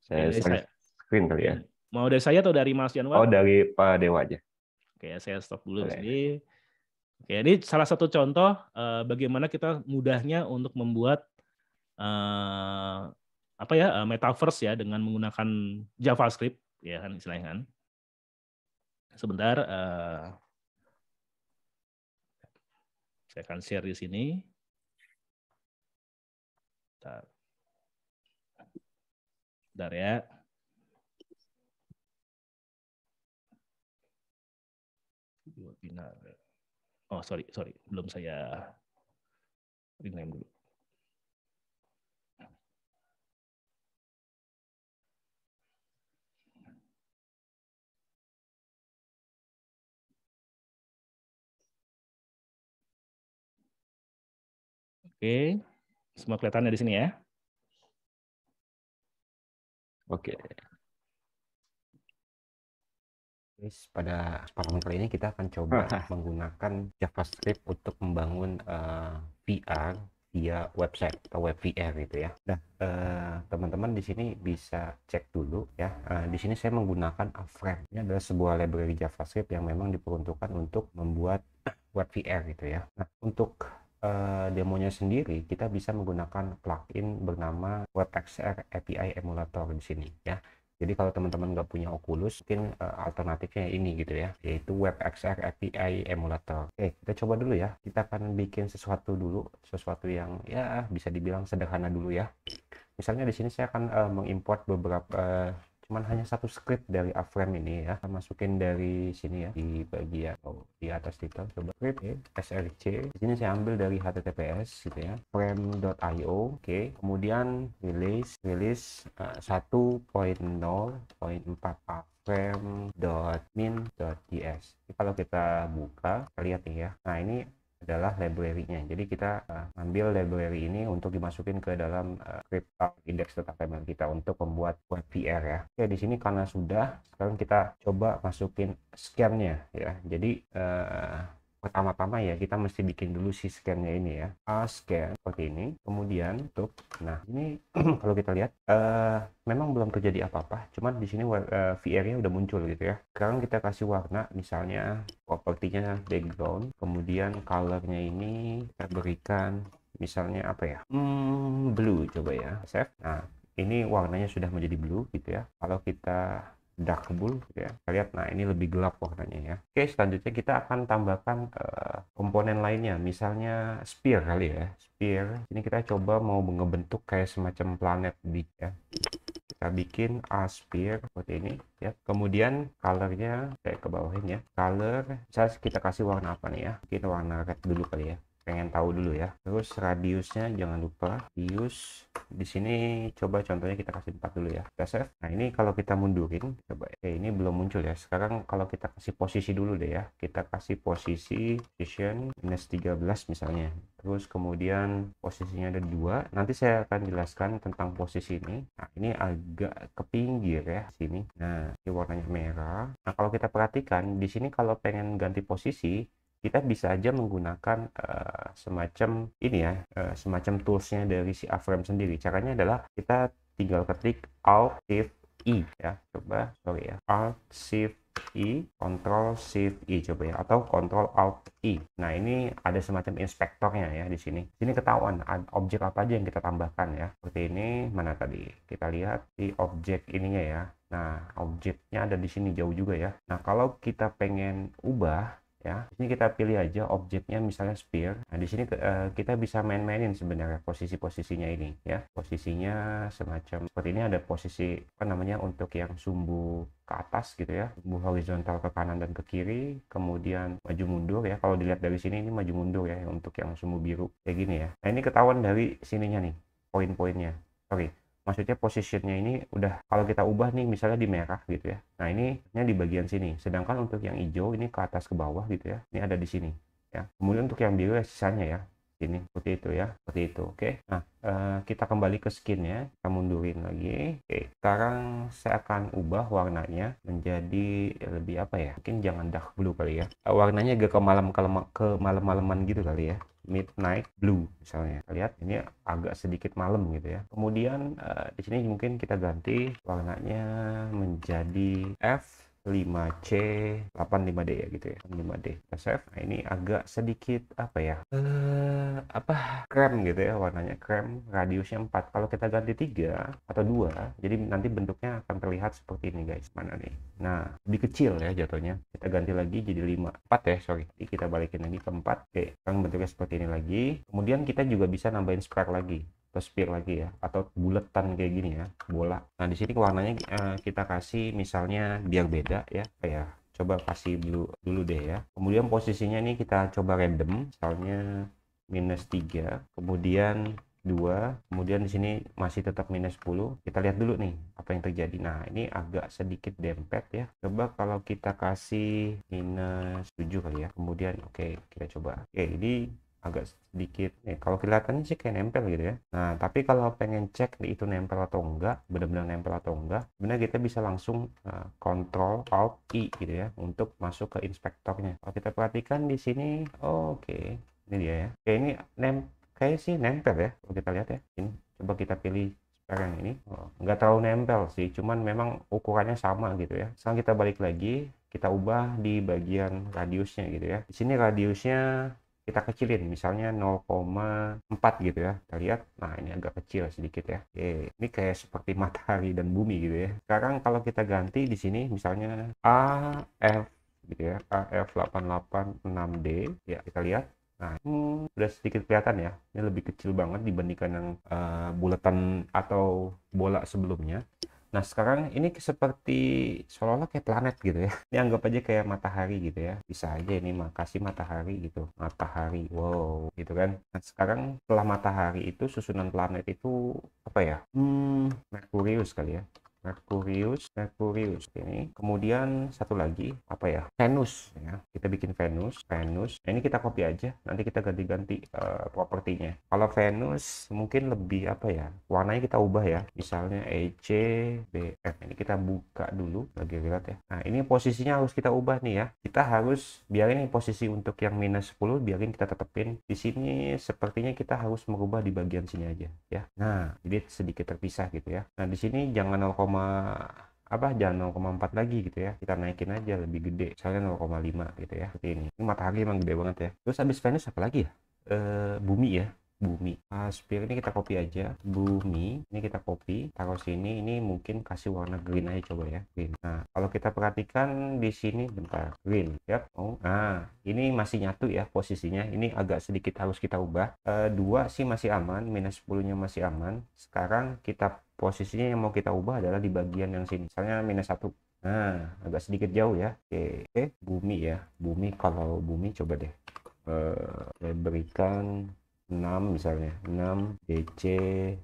Saya share screen kali ya. Mau dari saya atau dari Mas Yanwar? Oh, dari Pak Dewa aja. Oke, saya stop dulu di Boleh. sini. Oke, ini salah satu contoh bagaimana kita mudahnya untuk membuat metaverse ya dengan menggunakan JavaScript ya kan istilahnya kan. Sebentar, saya akan share di sini. Bentar ya. Webinar. Oh, sorry, belum saya rename dulu. Oke, semua kelihatannya di sini ya. Oke. Pada kesempatan kali ini kita akan coba menggunakan JavaScript untuk membangun VR via website atau web VR gitu ya. Nah, teman-teman di sini bisa cek dulu ya. Di sini saya menggunakan A-Frame. Ini adalah sebuah library JavaScript yang memang diperuntukkan untuk membuat web VR gitu ya. Nah, untuk demonya sendiri kita bisa menggunakan plugin bernama WebXR API Emulator di sini ya. Jadi kalau teman-teman nggak punya Oculus, mungkin alternatifnya ini gitu ya, yaitu WebXR API Emulator. Oke, kita coba dulu ya. Kita akan bikin sesuatu yang ya bisa dibilang sederhana dulu ya. Misalnya di sini saya akan mengimport beberapa, cuman hanya satu script dari A-Frame ini ya. Kita masukin dari sini ya, di bagian di atas titel, coba script ya, src. Di sini saya ambil dari https gitu ya, frame.io. Oke, kemudian release 1.0.4 frame.min.js. Kalau kita buka, kita lihat nih ya. Nah, ini adalah library-nya. Jadi kita ambil library ini untuk dimasukin ke dalam script index.html kita untuk membuat web VR ya. Oke, di sini karena sudah, sekarang kita coba masukin scan-nya ya. Jadi pertama-tama ya kita mesti bikin dulu si scan-nya ini ya. Scan seperti ini. Kemudian untuk, nah ini kalau kita lihat memang belum terjadi apa-apa. Cuman di sini VR-nya udah muncul gitu ya. Sekarang kita kasih warna, misalnya propertinya background. Kemudian color-nya ini kita berikan misalnya apa ya? Blue coba ya. Save. Nah ini warnanya sudah menjadi blue gitu ya. Kalau kita dark blue ya, kita lihat, nah ini lebih gelap warnanya ya. Oke, selanjutnya kita akan tambahkan komponen lainnya, misalnya sphere kali ya. Sphere ini kita coba mau ngebentuk kayak semacam planet ya. Kita bikin a sphere seperti ini ya. Kemudian colornya kayak ke bawahin ya. Color misalnya kita kasih warna apa nih ya, kita warna red dulu kali ya, pengen tahu dulu ya. Terus radiusnya jangan lupa radius. Di sini coba contohnya kita kasih 4 dulu ya. Kita save. Nah ini kalau kita mundurin coba ya, ini belum muncul ya. Sekarang kalau kita kasih posisi dulu deh ya, kita kasih position -13 misalnya. Terus kemudian posisinya ada 2. Nanti saya akan jelaskan tentang posisi ini. Nah ini agak ke pinggir ya sini. Nah ini warnanya merah. Nah kalau kita perhatikan di sini, kalau pengen ganti posisi kita bisa aja menggunakan semacam ini ya, semacam toolsnya dari si A-Frame sendiri. Caranya adalah kita tinggal ketik Alt Shift I ya, coba sorry ya, Alt Shift I, Control Shift I coba ya, atau Control Alt I. Nah ini ada semacam inspektornya ya di sini. Sini ketahuan objek apa aja yang kita tambahkan ya. Seperti ini, mana tadi kita lihat di objek ininya ya. Nah objeknya ada di sini jauh juga ya. Nah kalau kita pengen ubah ya, ini kita pilih aja objeknya misalnya sphere. Nah di sini kita bisa main-mainin sebenarnya posisi-posisinya ini ya. Posisinya semacam seperti ini, ada posisi apa namanya untuk yang sumbu ke atas gitu ya, sumbu horizontal ke kanan dan ke kiri, kemudian maju mundur ya. Kalau dilihat dari sini ini maju mundur ya untuk yang sumbu biru kayak gini ya. Nah ini ketahuan dari sininya nih, poin-poinnya. Sorry, maksudnya positionnya ini udah, kalau kita ubah nih misalnya di merah gitu ya. Nah ini di bagian sini. Sedangkan untuk yang hijau ini ke atas ke bawah gitu ya. Ini ada di sini ya. Kemudian untuk yang biru ya sisanya ya. Ini seperti itu ya, seperti itu. Oke. Nah, kita kembali ke skin ya. Kita mundurin lagi. Oke. Sekarang saya akan ubah warnanya menjadi lebih apa ya? Mungkin jangan dark blue kali ya. Warnanya agak ke malam-malaman gitu kali ya. Midnight blue misalnya. Lihat ini agak sedikit malam gitu ya. Kemudian di sini mungkin kita ganti warnanya menjadi F5C 85D ya gitu ya. 85D. Kita save. Nah, ini agak sedikit apa ya? Krem gitu ya, warnanya krem, radiusnya 4. Kalau kita ganti 3 atau 2, jadi nanti bentuknya akan terlihat seperti ini guys. Mana nih? Nah, lebih kecil ya jatuhnya. Kita ganti lagi jadi 5. 4 ya, sorry. Jadi kita balikin lagi ke 4. Oke, sekarang bentuknya seperti ini lagi. Kemudian kita juga bisa nambahin spark lagi. Atau spear lagi ya, atau buletan kayak gini ya, bola. Nah, di sini warnanya kita kasih misalnya biar beda ya, kayak coba kasih blue dulu deh ya. Kemudian posisinya nih kita coba random, misalnya -3, kemudian 2, kemudian di sini masih tetap -10. Kita lihat dulu nih apa yang terjadi. Nah, ini agak sedikit dempet ya. Coba kalau kita kasih -7 kali ya. Kemudian oke, kita coba. Oke, ini agak sedikit kalau kelihatannya sih kayak nempel gitu ya. Nah, tapi kalau pengen cek itu nempel atau enggak, benar-benar nempel atau enggak, sebenarnya kita bisa langsung Ctrl Alt I gitu ya untuk masuk ke inspektornya. Kalau kita perhatikan di sini, oke, ini dia ya. Oke, ini kayak sih nempel ya. Kalau kita lihat ya, ini coba kita pilih sekarang ini. Nggak terlalu nempel sih, cuman memang ukurannya sama gitu ya. Sekarang kita balik lagi, kita ubah di bagian radiusnya gitu ya. Di sini radiusnya kita kecilin misalnya 0,4 gitu ya. Kita lihat, nah ini agak kecil sedikit ya. Oke, ini kayak seperti matahari dan bumi gitu ya. Sekarang kalau kita ganti di sini misalnya AF gitu ya, AF886D ya, kita lihat. Nah, udah sedikit kelihatan ya. Ini lebih kecil banget dibandingkan yang bulatan atau bola sebelumnya. Nah, sekarang ini seperti seolah-olah kayak planet gitu ya. Ini anggap aja kayak matahari gitu ya. Bisa aja ini kasih matahari gitu. Matahari, wow, gitu kan. Nah, sekarang setelah matahari itu susunan planet itu apa ya? Merkurius kali ya. Merkurius ini. Kemudian satu lagi apa ya? Venus ya. Kita bikin Venus. Nah, ini kita copy aja. Nanti kita ganti-ganti propertinya. Kalau Venus mungkin lebih apa ya? Warnanya kita ubah ya. Misalnya ECBF. Ini kita buka dulu lagi lihat ya. Nah, ini posisinya harus kita ubah nih ya. Kita harus biarin ini posisi untuk yang -10, biarin kita tetepin. Di sini sepertinya kita harus merubah di bagian sini aja ya. Nah, jadi sedikit terpisah gitu ya. Nah, di sini jangan jangan 0,4 lagi gitu ya, kita naikin aja lebih gede, misalnya 0,5 gitu ya, seperti ini. Ini matahari emang gede banget ya. Terus habis Venus apa lagi ya? Bumi ya, bumi. Spear ini kita copy aja, bumi ini kita copy, taruh sini. Ini mungkin kasih warna green aja coba ya, green. Nah, kalau kita perhatikan di sini, bentar, green ya. Nah, ini masih nyatu ya posisinya. Ini agak sedikit harus kita ubah. 2 sih masih aman, -10-nya masih aman. Sekarang kita posisinya yang mau kita ubah adalah di bagian yang sini, misalnya -1. Nah, agak sedikit jauh ya. Oke, bumi ya, bumi. Kalau bumi coba deh saya berikan 6 misalnya, 6 DC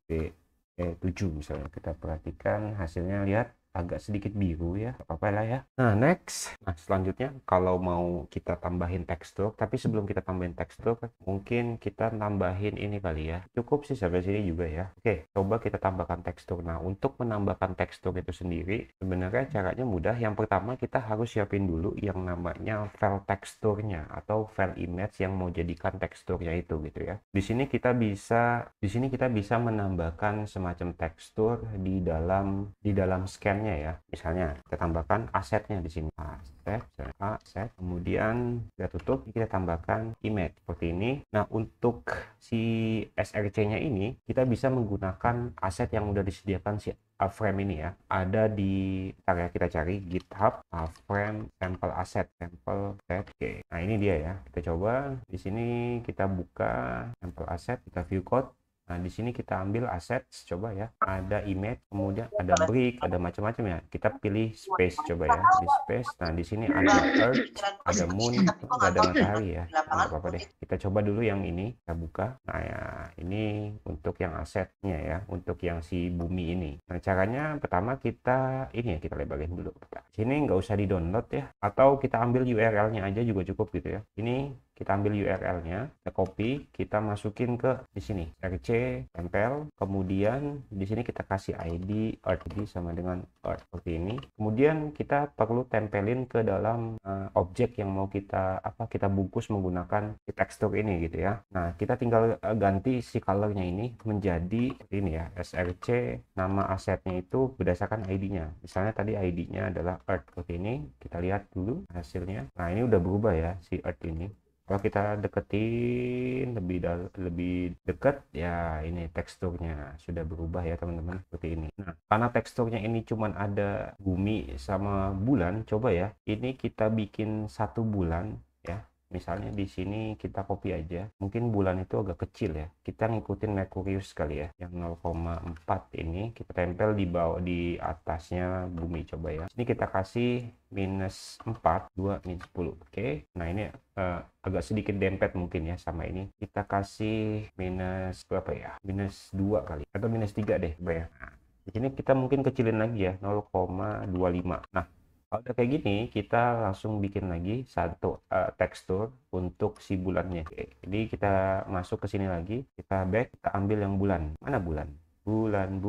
B 7 misalnya. Kita perhatikan hasilnya, lihat agak sedikit biru ya, apa lah ya. Nah, next. Nah, selanjutnya kalau mau kita tambahin tekstur, tapi sebelum kita tambahin tekstur mungkin kita tambahin ini kali ya. Cukup sih sampai sini juga ya. Oke, coba kita tambahkan tekstur. Nah, untuk menambahkan tekstur itu sendiri sebenarnya caranya mudah. Yang pertama kita harus siapin dulu yang namanya file teksturnya atau file image yang mau jadikan teksturnya itu gitu ya. Di sini kita bisa menambahkan semacam tekstur di dalam scan ya. Misalnya kita tambahkan asetnya di sini, aset, kemudian kita tutup, kita tambahkan image seperti ini. Nah, untuk si src-nya ini kita bisa menggunakan aset yang udah disediakan si frame ini ya. Ada di kita cari GitHub frame sample asset. Oke. Nah, ini dia ya. Kita coba di sini, kita buka sample asset, kita view code. Nah, di sini kita ambil aset, coba ya. Ada image, kemudian ada brick, ada macam-macam ya. Kita pilih space coba ya, di space. Nah, di sini ada earth, ada moon, nggak ada matahari ya. Nggak apa-apa deh. Kita coba dulu yang ini, kita buka. Nah, ya, ini untuk untuk yang asetnya ya, untuk yang si bumi ini. Nah, caranya pertama kita ini ya, kita lebarin dulu. Sini nggak usah di-download ya, atau kita ambil URL-nya aja juga cukup gitu ya. Ini kita ambil URL-nya, kita copy, kita masukin ke di sini, RC, tempel, kemudian di sini kita kasih ID, ID sama dengan Earth seperti ini. Kemudian kita perlu tempelin ke dalam objek yang mau kita kita bungkus menggunakan si tekstur ini gitu ya. Nah, kita tinggal ganti si colornya ini menjadi ini ya, SRC, nama asetnya itu berdasarkan ID-nya. Misalnya tadi ID-nya adalah Earth seperti ini. Kita lihat dulu hasilnya. Nah, ini udah berubah ya si Earth ini. Kalau kita deketin lebih dekat ya, ini teksturnya sudah berubah ya teman-teman, seperti ini. Nah, karena teksturnya ini cuman ada bumi sama bulan, coba ya ini kita bikin satu bulan ya. Misalnya di sini kita copy aja, mungkin bulan itu agak kecil ya, kita ngikutin Merkurius kali ya, yang 0,4 ini kita tempel di bawah, di atasnya bumi, coba ya. Ini kita kasih -4, 2, -10. Oke, nah ini agak sedikit dempet mungkin ya sama ini, kita kasih minus berapa ya, -2 kali, atau -3 deh coba ya. Nah, di sini kita mungkin kecilin lagi ya, 0,25. Nah, kalau udah kayak gini, kita langsung bikin lagi satu tekstur untuk si bulannya. Oke, jadi kita masuk ke sini lagi, kita back, kita ambil yang bulan. Mana bulan? Bulan.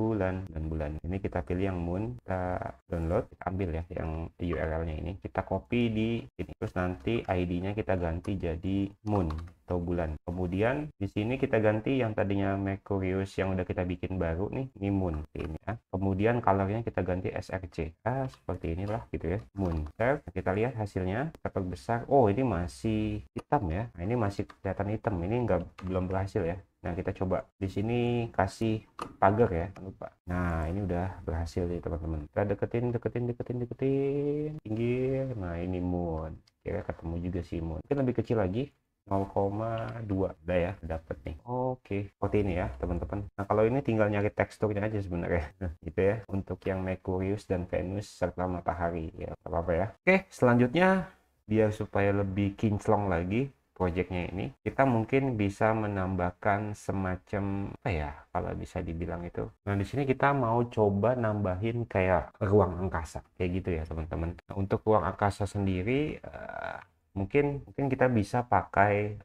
Ini kita pilih yang moon, kita download, kita ambil ya yang URL-nya ini, kita copy di sini. Terus nanti ID-nya kita ganti jadi moon atau bulan. Kemudian di sini kita ganti yang tadinya Merkurius yang udah kita bikin baru nih, ini moon ini ya. Kemudian colornya kita ganti SRC. Seperti inilah gitu ya, moon. Kita lihat hasilnya, kita perbesar. Oh, ini masih hitam ya. Nah, ini masih kelihatan hitam. Ini belum berhasil ya. Nah, kita coba di sini kasih pagar ya, jangan lupa. Nah, ini udah berhasil nih teman-teman. Kita deketin pinggir. Nah, ini moon. Kira ketemu juga si moon. Mungkin lebih kecil lagi, 0,2. Udah ya, dapet nih. Oke, seperti ini ya teman-teman. Nah, kalau ini tinggal nyari teksturnya aja sebenarnya. Gitu ya, untuk yang Merkurius dan Venus serta matahari ya, apa-apa ya. Oke, selanjutnya biar supaya lebih kinclong lagi projectnya ini, kita mungkin bisa menambahkan semacam apa ya, kalau bisa dibilang itu. Nah, di sini kita mau coba nambahin kayak ruang angkasa kayak gitu ya teman-teman. Nah, untuk ruang angkasa sendiri mungkin kita bisa pakai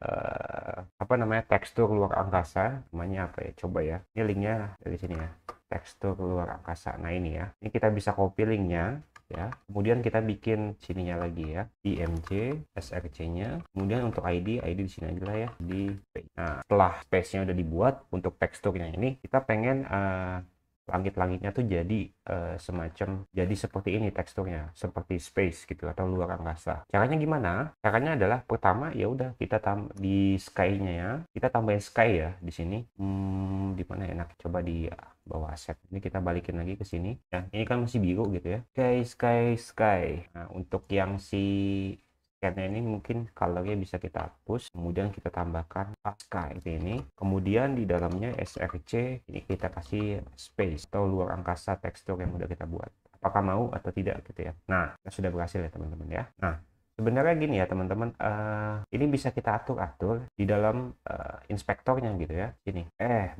tekstur luar angkasa, namanya apa ya, coba ya, ini linknya dari sini ya, tekstur luar angkasa. Nah, ini ya, ini kita bisa copy linknya ya, kemudian kita bikin sininya lagi ya, IMG SRC-nya, kemudian untuk ID di sini aja lah ya, nah, setelah space-nya udah dibuat untuk teksturnya ini, kita pengen langit-langitnya tuh jadi semacam jadi seperti ini teksturnya, seperti space gitu atau luar angkasa. Caranya gimana? Caranya adalah pertama ya udah kita di sky-nya ya, kita tambahin sky ya di sini. Di mana enak? Coba di bawah aset. Ini kita balikin lagi ke sini ya. Ini kan masih biru gitu ya. Sky. Nah, untuk yang si scan ini mungkin colornya bisa kita hapus, kemudian kita tambahkan sky ini, kemudian di dalamnya SRC ini kita kasih space atau luar angkasa tekstur yang udah kita buat. Apakah mau atau tidak gitu ya. Nah, sudah berhasil ya teman-teman ya. Nah, sebenarnya gini ya teman-teman, ini bisa kita atur di dalam inspektornya gitu ya. Ini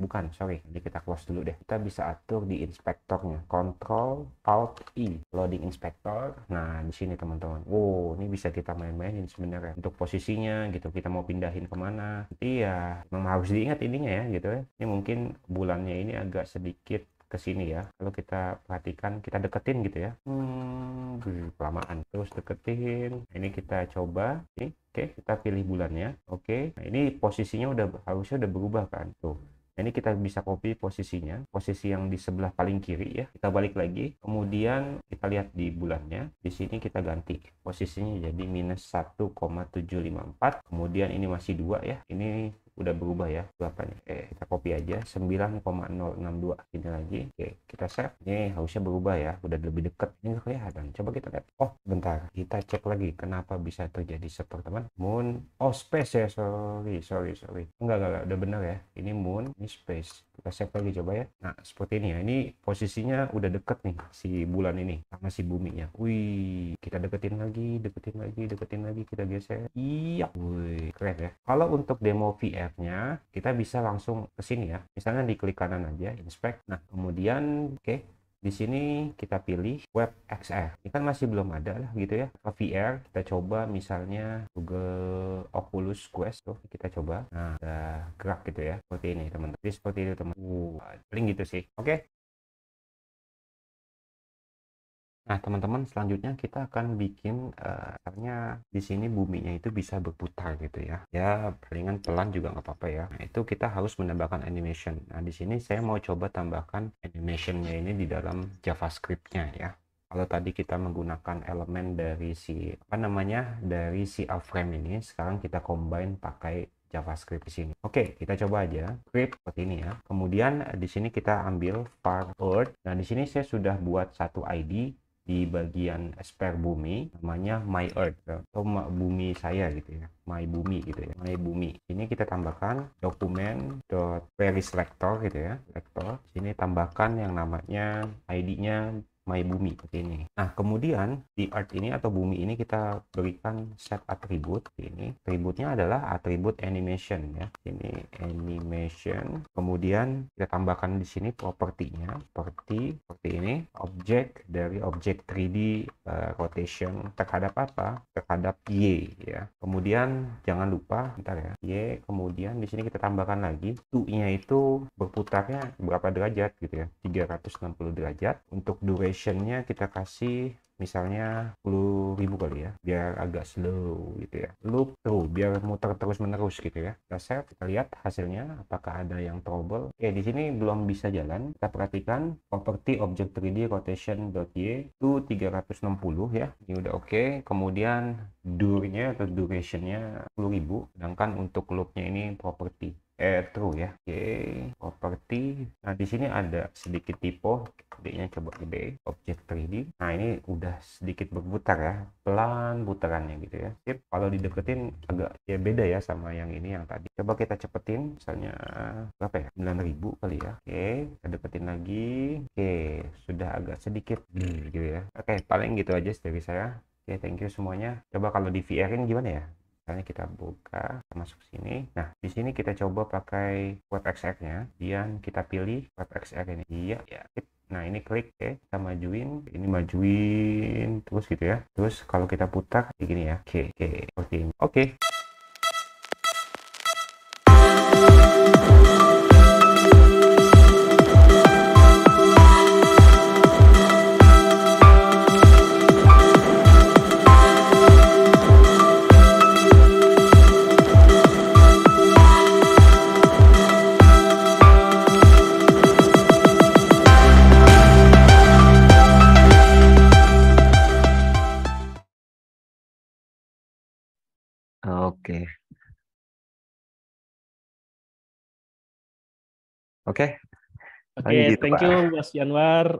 bukan, sorry, jadi kita close dulu deh. Kita bisa atur di inspektornya, Ctrl Alt I, loading inspector. Nah, di sini teman-teman, ini bisa kita main-mainin sebenarnya untuk posisinya gitu, kita mau pindahin kemana. Nanti ya memang harus diingat ininya ya gitu ya. Ini mungkin bulannya ini agak sedikit ke sini ya, kalau kita perhatikan, kita deketin gitu ya, kelamaan, terus deketin. Ini kita coba ini, oke, kita pilih bulannya, oke. Nah, ini posisinya harusnya udah berubah kan tuh. Nah, ini kita bisa copy posisinya, posisi yang di sebelah paling kiri ya, kita balik lagi, kemudian kita lihat di bulannya, di sini kita ganti posisinya jadi -1,754, kemudian ini masih 2 ya, ini udah berubah ya berapanya, kita copy aja 9,062 ini lagi. Oke, kita save. Ini harusnya berubah ya, udah lebih dekat. Ini nggak kelihatan, coba kita lihat. Oh bentar, kita cek lagi kenapa bisa terjadi seperti teman moon. Oh, space ya, sorry, enggak, udah benar ya, ini moon, ini space. Kita save lagi coba ya. Nah, seperti ini ya. Ini posisinya udah deket nih si bulan ini sama si buminya. Wih, kita deketin lagi, kita geser. Iya, wih, keren ya. Kalau untuk demo VR-nya, kita bisa langsung ke sini ya. Misalnya diklik kanan aja, inspect. Nah, kemudian di sini kita pilih Web XR. Ini kan masih belum ada lah gitu ya. Ke VR kita coba misalnya Google Oculus Quest tuh kita coba. Nah, udah gerak gitu ya. Seperti ini teman-teman. Jadi seperti itu teman. Paling gitu sih. Oke. Nah, teman-teman, selanjutnya kita akan bikin caranya di sini buminya itu bisa berputar gitu ya. Ya, palingan pelan juga nggak apa-apa ya. Nah, itu kita harus menambahkan animation. Nah, di sini saya mau coba tambahkan animationnya ini di dalam JavaScript-nya ya. Kalau tadi kita menggunakan elemen dari si dari si frame ini, sekarang kita combine pakai JavaScript di sini. Oke, kita coba aja script seperti ini ya. Kemudian di sini kita ambil var earth. Nah, di sini saya sudah buat satu ID di bagian spare bumi, namanya my earth atau bumi saya gitu ya, my bumi gitu ya, my bumi. Ini kita tambahkan dokumen query selector gitu ya, selector. Sini tambahkan yang namanya ID-nya my bumi seperti ini. Nah, kemudian di earth ini atau bumi ini kita berikan set atribut. Ini atributnya adalah atribut animation ya. Ini animation. Kemudian kita tambahkan di sini propertinya seperti ini, objek dari objek 3D rotation terhadap apa? Terhadap Y ya. Kemudian jangan lupa bentar ya, Y. Kemudian di sini kita tambahkan lagi to-nya itu berputarnya berapa derajat gitu ya, 360 derajat. Untuk duration-nya kita kasih misalnya 10.000 kali ya, biar agak slow gitu ya, loop through biar muter terus menerus gitu ya. Kita save, kita lihat hasilnya apakah ada yang trouble. Oke, di sini belum bisa jalan. Kita perhatikan property object 3D rotation.y itu 360 ya, ini udah oke. Kemudian durnya atau durationnya 10.000, sedangkan untuk loopnya ini property true ya. Oke, property. Nah, di sini ada sedikit typo, D-nya coba gede, object 3D. Nah, ini udah sedikit berputar ya, pelan putarannya gitu ya. Sip. Kalau dideketin agak ya beda ya sama yang ini yang tadi. Coba kita cepetin, misalnya berapa ya, 9.000 kali ya. Oke, kita deketin lagi. Oke, sudah agak sedikit gitu ya. Oke, paling gitu aja dari saya. Oke, thank you semuanya. Coba kalau di VR-in gimana ya? Misalnya kita buka, kita masuk sini. Nah, di sini kita coba pakai Web XR-nya. Kemudian kita pilih Web XR ini. Iya, ya. Nah, ini klik ya, kita majuin, ini majuin terus gitu ya. Terus kalau kita putar kayak gini ya. Oke, seperti ini. Oke. Oke. Oke. Oke, thank you Mas Yanwar.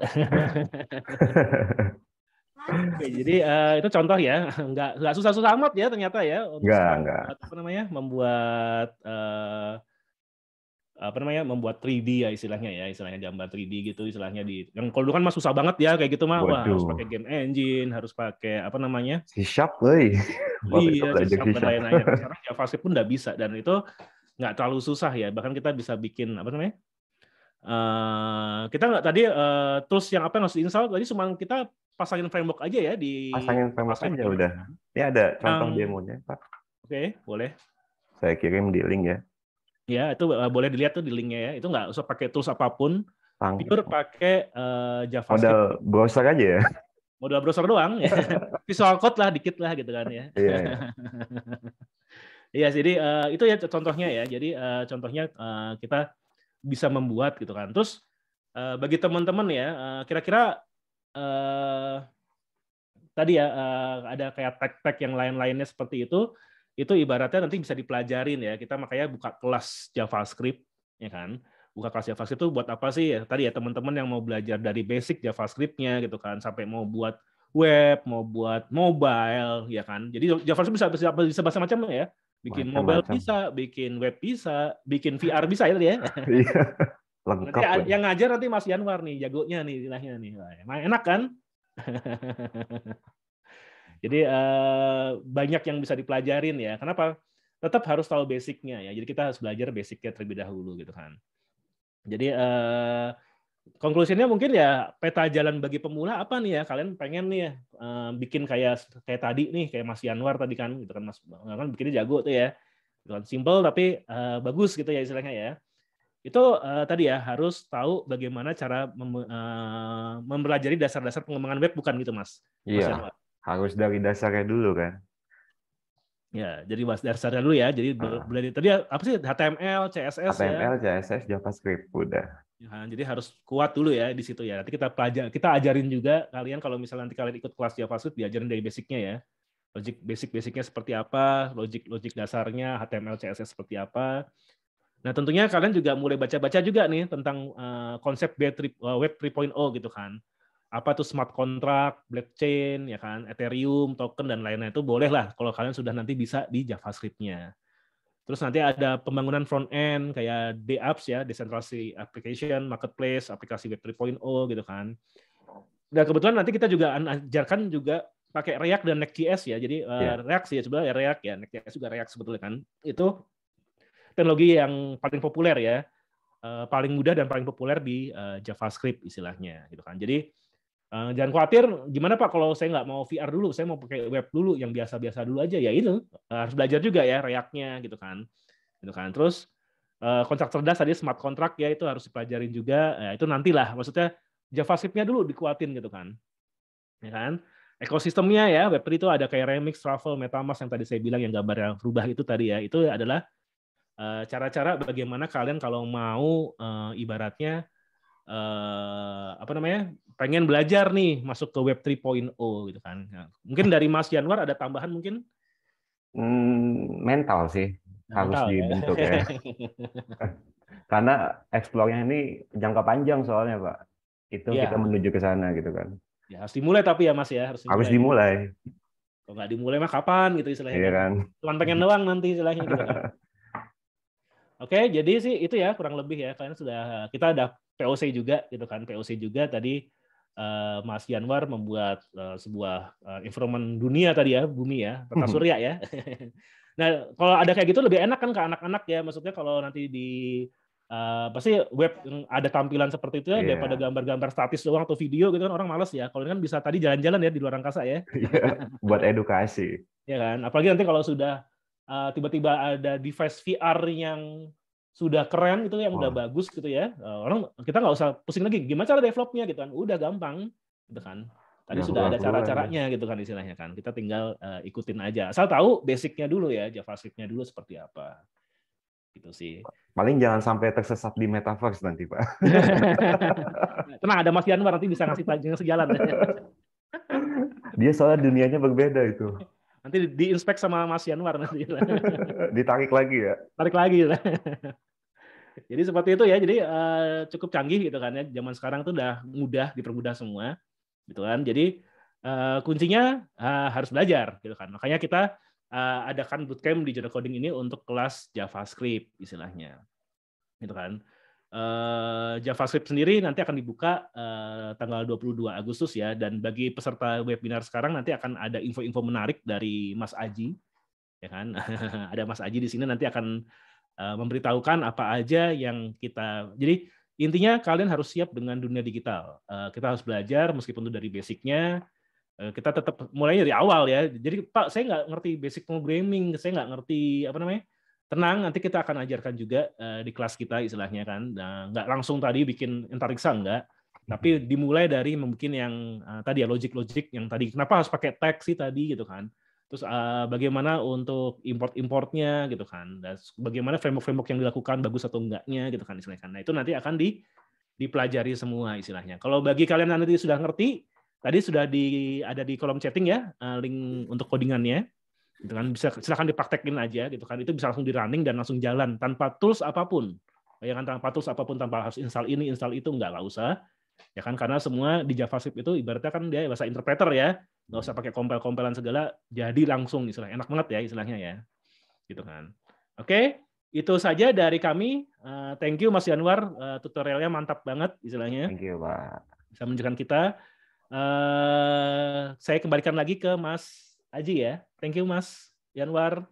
Oke, jadi itu contoh ya, nggak susah-susah amat ya ternyata ya untuk membuat 3D ya istilahnya gambar 3D gitu istilahnya yang kalau dulu kan mah susah banget ya kayak gitu mah. Wah, harus pakai game engine, harus pakai C#, iya, C# dan lain-lain. Sekarang JavaScript pun nggak bisa dan itu nggak terlalu susah ya, bahkan kita bisa bikin kita nggak tadi tools yang harus diinstal tadi cuma kita pasangin framework aja ya pasangin framework aja udah. Ini ada contoh demonya Pak. Oke, boleh. Saya kirim di link ya. Ya, itu boleh dilihat tuh di linknya ya. Itu nggak usah pakai tools apapun. Pure pakai JavaScript. Modal browser aja ya. Modal browser doang. Ya. Visual Code lah, dikit lah gitu kan ya. Iya. Iya, jadi itu ya contohnya ya. Jadi contohnya kita bisa membuat gitu kan. Terus bagi teman-teman ya, kira-kira tadi ya ada kayak tag-tag yang lain-lainnya seperti itu ibaratnya nanti bisa dipelajarin ya. Kita makanya buka kelas JavaScript ya kan. Buka kelas JavaScript itu buat apa sih ya? Tadi ya teman-teman yang mau belajar dari basic JavaScript-nya gitu kan sampai mau buat web, mau buat mobile ya kan. Jadi JavaScript bisa macam-macam ya. Bikin mobile bisa, bikin web bisa, bikin VR bisa ya tadi ya. Iya. lengkap. Nanti yang ngajar nanti Mas Yanwar nih, jagonya nih istilahnya nih. Emang enak kan? Jadi banyak yang bisa dipelajarin ya. Kenapa? Tetap harus tahu basicnya ya. Jadi kita harus belajar basicnya terlebih dahulu gitu kan. Jadi konklusinya mungkin ya peta jalan bagi pemula apa nih ya? Kalian pengen nih ya bikin kayak tadi nih, kayak Mas Yanwar tadi kan, gitu kan Mas kan bikinnya jago tuh ya. Gitu kan, simple tapi bagus gitu ya istilahnya ya. Itu tadi ya harus tahu bagaimana cara mempelajari dasar-dasar pengembangan web bukan gitu Mas? Mas Iya, Yanwar? harus dari dasarnya dulu kan. Ya, jadi dasarnya dulu ya. Jadi belajar tadi apa sih HTML, CSS HTML, ya. CSS, JavaScript udah. Ya, jadi harus kuat dulu ya di situ ya. Nanti kita ajarin juga kalian kalau misalnya nanti kalian ikut kelas JavaScript diajarin dari basicnya ya. Basicnya seperti apa, logik dasarnya, HTML, CSS seperti apa. Nah, tentunya kalian juga mulai baca-baca juga nih tentang konsep Web 3.0 gitu kan. Apa tuh smart contract, blockchain, ya kan, Ethereum, token dan lainnya itu boleh lah kalau kalian sudah nanti bisa di JavaScript-nya. Terus nanti ada pembangunan front end kayak DApps ya, decentralized application, marketplace, aplikasi Web 3.0 gitu kan. Dan kebetulan nanti kita juga ajarkan juga pakai React dan Next.js ya. Jadi React sih sebenarnya React ya, Next.js juga React sebetulnya kan. Itu teknologi yang paling populer ya, paling mudah dan paling populer di JavaScript istilahnya gitu kan. Jadi jangan khawatir, gimana Pak kalau saya nggak mau VR dulu, saya mau pakai web dulu yang biasa-biasa dulu aja, ya itu harus belajar juga ya React-nya gitu kan. Terus kontrak cerdas tadi smart contract ya itu harus dipelajarin juga, ya, itu nantilah, maksudnya JavaScript-nya dulu dikuatin gitu kan. Ya kan? Ekosistemnya ya Web3 itu ada kayak Remix, Travel, MetaMask yang tadi saya bilang yang gambar yang berubah itu tadi ya, itu adalah cara-cara bagaimana kalian kalau mau ibaratnya pengen belajar nih masuk ke Web 3.0 gitu kan. Nah, mungkin dari Mas Yanwar ada tambahan mungkin? Mental sih harus dibentuk ya. Karena explore-nya ini jangka panjang soalnya Pak. Itu kita menuju ke sana gitu kan. Ya, harus dimulai tapi ya Mas ya. Harus dimulai. Kalau nggak dimulai mah kapan gitu istilahnya. Iya kan. Cuman pengen doang nanti istilahnya gitu kan. Oke, jadi sih itu ya kurang lebih ya. Kita ada POC juga gitu kan. POC juga tadi Mas Yanwar membuat sebuah environment dunia tadi ya, bumi ya, peta surya ya. Nah, kalau ada kayak gitu lebih enak kan ke anak-anak ya. Maksudnya kalau nanti di pasti web yang ada tampilan seperti itu ya, daripada gambar-gambar statis doang atau video gitu kan orang males ya. Kalau ini kan bisa tadi jalan-jalan ya di luar angkasa ya. Buat edukasi. Ya kan. Apalagi nanti kalau sudah tiba-tiba ada device VR yang sudah keren gitu yang udah bagus gitu ya, orang kita nggak usah pusing lagi gimana cara developnya gitu kan, udah gampang gitu kan. Tadi sudah ada cara-caranya gitu kan istilahnya kan, kita tinggal ikutin aja asal tahu basicnya dulu ya, JavaScript-nya dulu seperti apa gitu sih. Paling jangan sampai tersesat di metaverse nanti Pak. Tenang, ada Mas Yanwar nanti bisa ngasih sejalan. Dia soalnya dunianya berbeda itu. Nanti diinspek sama Mas Yanwar nanti. Ditarik lagi ya. Tarik lagi. Jadi seperti itu ya. Jadi cukup canggih gitu kan ya. Zaman sekarang tuh udah mudah, dipermudah semua gitu kan. Jadi kuncinya harus belajar gitu kan. Makanya kita adakan bootcamp di Journal Coding ini untuk kelas JavaScript istilahnya. Gitu kan. JavaScript sendiri nanti akan dibuka tanggal 22 Agustus ya, dan bagi peserta webinar sekarang nanti akan ada info-info menarik dari Mas Aji ya kan. Ada Mas Aji di sini nanti akan memberitahukan apa aja yang kita, jadi intinya kalian harus siap dengan dunia digital. Kita harus belajar meskipun itu dari basicnya, kita tetap mulainya dari awal ya. Jadi Pak, saya nggak ngerti basic programming, saya nggak ngerti tenang, nanti kita akan ajarkan juga di kelas kita istilahnya kan. Nah, nggak langsung tadi bikin antariksa, enggak. Tapi dimulai dari mungkin yang tadi ya, logik-logik yang tadi. Kenapa harus pakai tag sih tadi gitu kan. Terus bagaimana untuk import-importnya gitu kan. Dan bagaimana framework-framework yang dilakukan bagus atau enggaknya gitu kan istilahnya. Nah, itu nanti akan dipelajari semua istilahnya. Kalau bagi kalian yang nanti sudah ngerti, tadi sudah ada di kolom chatting ya, link untuk codingannya. Gitu kan, bisa silakan dipraktekin aja gitu kan, itu bisa langsung di running dan langsung jalan tanpa tools apapun ya kan, tanpa harus install ini install itu, nggak usah ya kan, karena semua di JavaScript itu ibaratnya kan dia bahasa interpreter ya, nggak usah pakai compile-compilean segala, jadi langsung istilahnya enak banget ya istilahnya ya gitu kan. Oke, Itu saja dari kami. Thank you Mas Yanwar, tutorialnya mantap banget istilahnya. Thank you, Pak. Bisa menunjukkan kita. Saya kembalikan lagi ke Mas Aji ya. Thank you Mas Yanwar.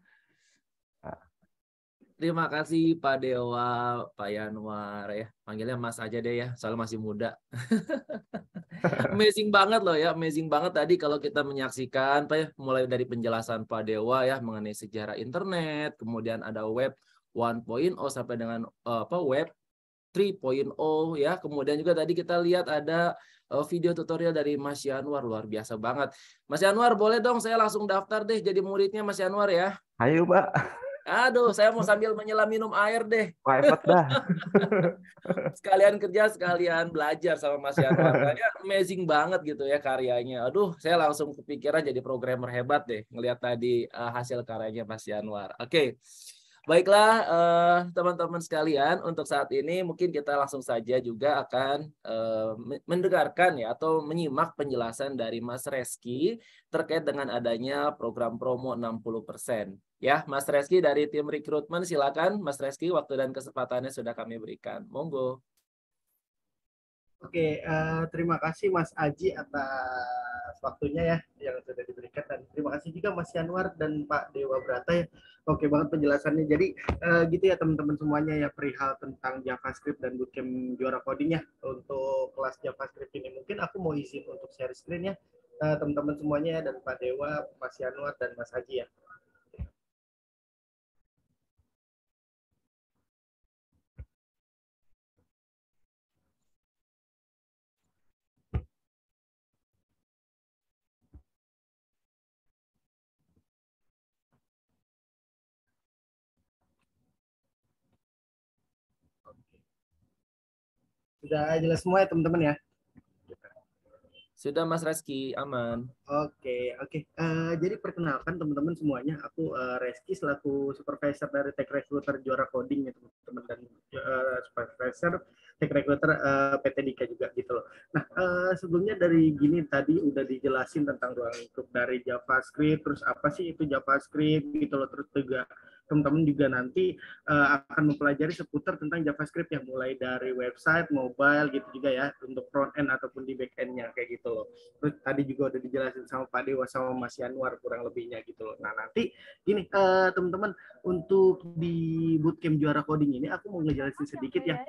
Terima kasih Pak Dewa, Pak Yanwar ya. Panggilnya Mas aja deh ya, soalnya masih muda. Amazing banget loh ya, amazing banget tadi kalau kita menyaksikan Pak ya, mulai dari penjelasan Pak Dewa ya mengenai sejarah internet, kemudian ada web 1.0 sampai dengan web 3.0 ya. Kemudian juga tadi kita lihat ada video tutorial dari Mas Yanwar, luar biasa banget. Mas Yanwar, boleh dong saya langsung daftar deh jadi muridnya Mas Yanwar ya. Ayo, Pak. Aduh, saya mau sambil menyelam minum air deh. Private dah. Sekalian kerja, sekalian belajar sama Mas Yanwar. Kayaknya amazing banget gitu ya karyanya. Aduh, saya langsung kepikiran jadi programmer hebat deh ngelihat tadi hasil karyanya Mas Yanwar. Oke. Baiklah teman-teman sekalian, untuk saat ini mungkin kita langsung saja juga akan mendengarkan ya atau menyimak penjelasan dari Mas Reski terkait dengan adanya program promo 60%. Ya, Mas Reski dari tim rekrutmen, silakan Mas Reski, waktu dan kesempatannya sudah kami berikan. Monggo. Oke, terima kasih Mas Aji atas waktunya ya yang sudah diberikan, dan terima kasih juga Mas Yanwar dan Pak Dewa Brata ya. Oke banget penjelasannya. Jadi gitu ya teman-teman semuanya ya, perihal tentang JavaScript dan bootcamp juara coding ya untuk kelas JavaScript ini. Mungkin aku mau izin untuk share screen ya teman-teman semuanya ya, dan Pak Dewa, Mas Yanwar dan Mas Aji ya. Sudah jelas semua ya teman-teman ya? Sudah Mas Reski, aman. Oke. Jadi perkenalkan teman-teman semuanya, aku Reski selaku supervisor dari Tech Recruiter Juara Coding ya teman-teman, dan supervisor Tech Recruiter PT Dika juga gitu loh. Nah sebelumnya dari gini tadi udah dijelasin tentang ruang lingkup dari JavaScript, terus apa sih itu JavaScript gitu loh, terus juga teman-teman juga nanti akan mempelajari seputar tentang JavaScript yang mulai dari website, mobile gitu juga ya, untuk front end ataupun di back end-nya kayak gitu loh. Terus tadi juga udah dijelasin sama Pak Dewa sama Mas Yanwar kurang lebihnya gitu loh. Nah nanti gini teman-teman, untuk di bootcamp juara coding ini aku mau ngejelasin sedikit ya.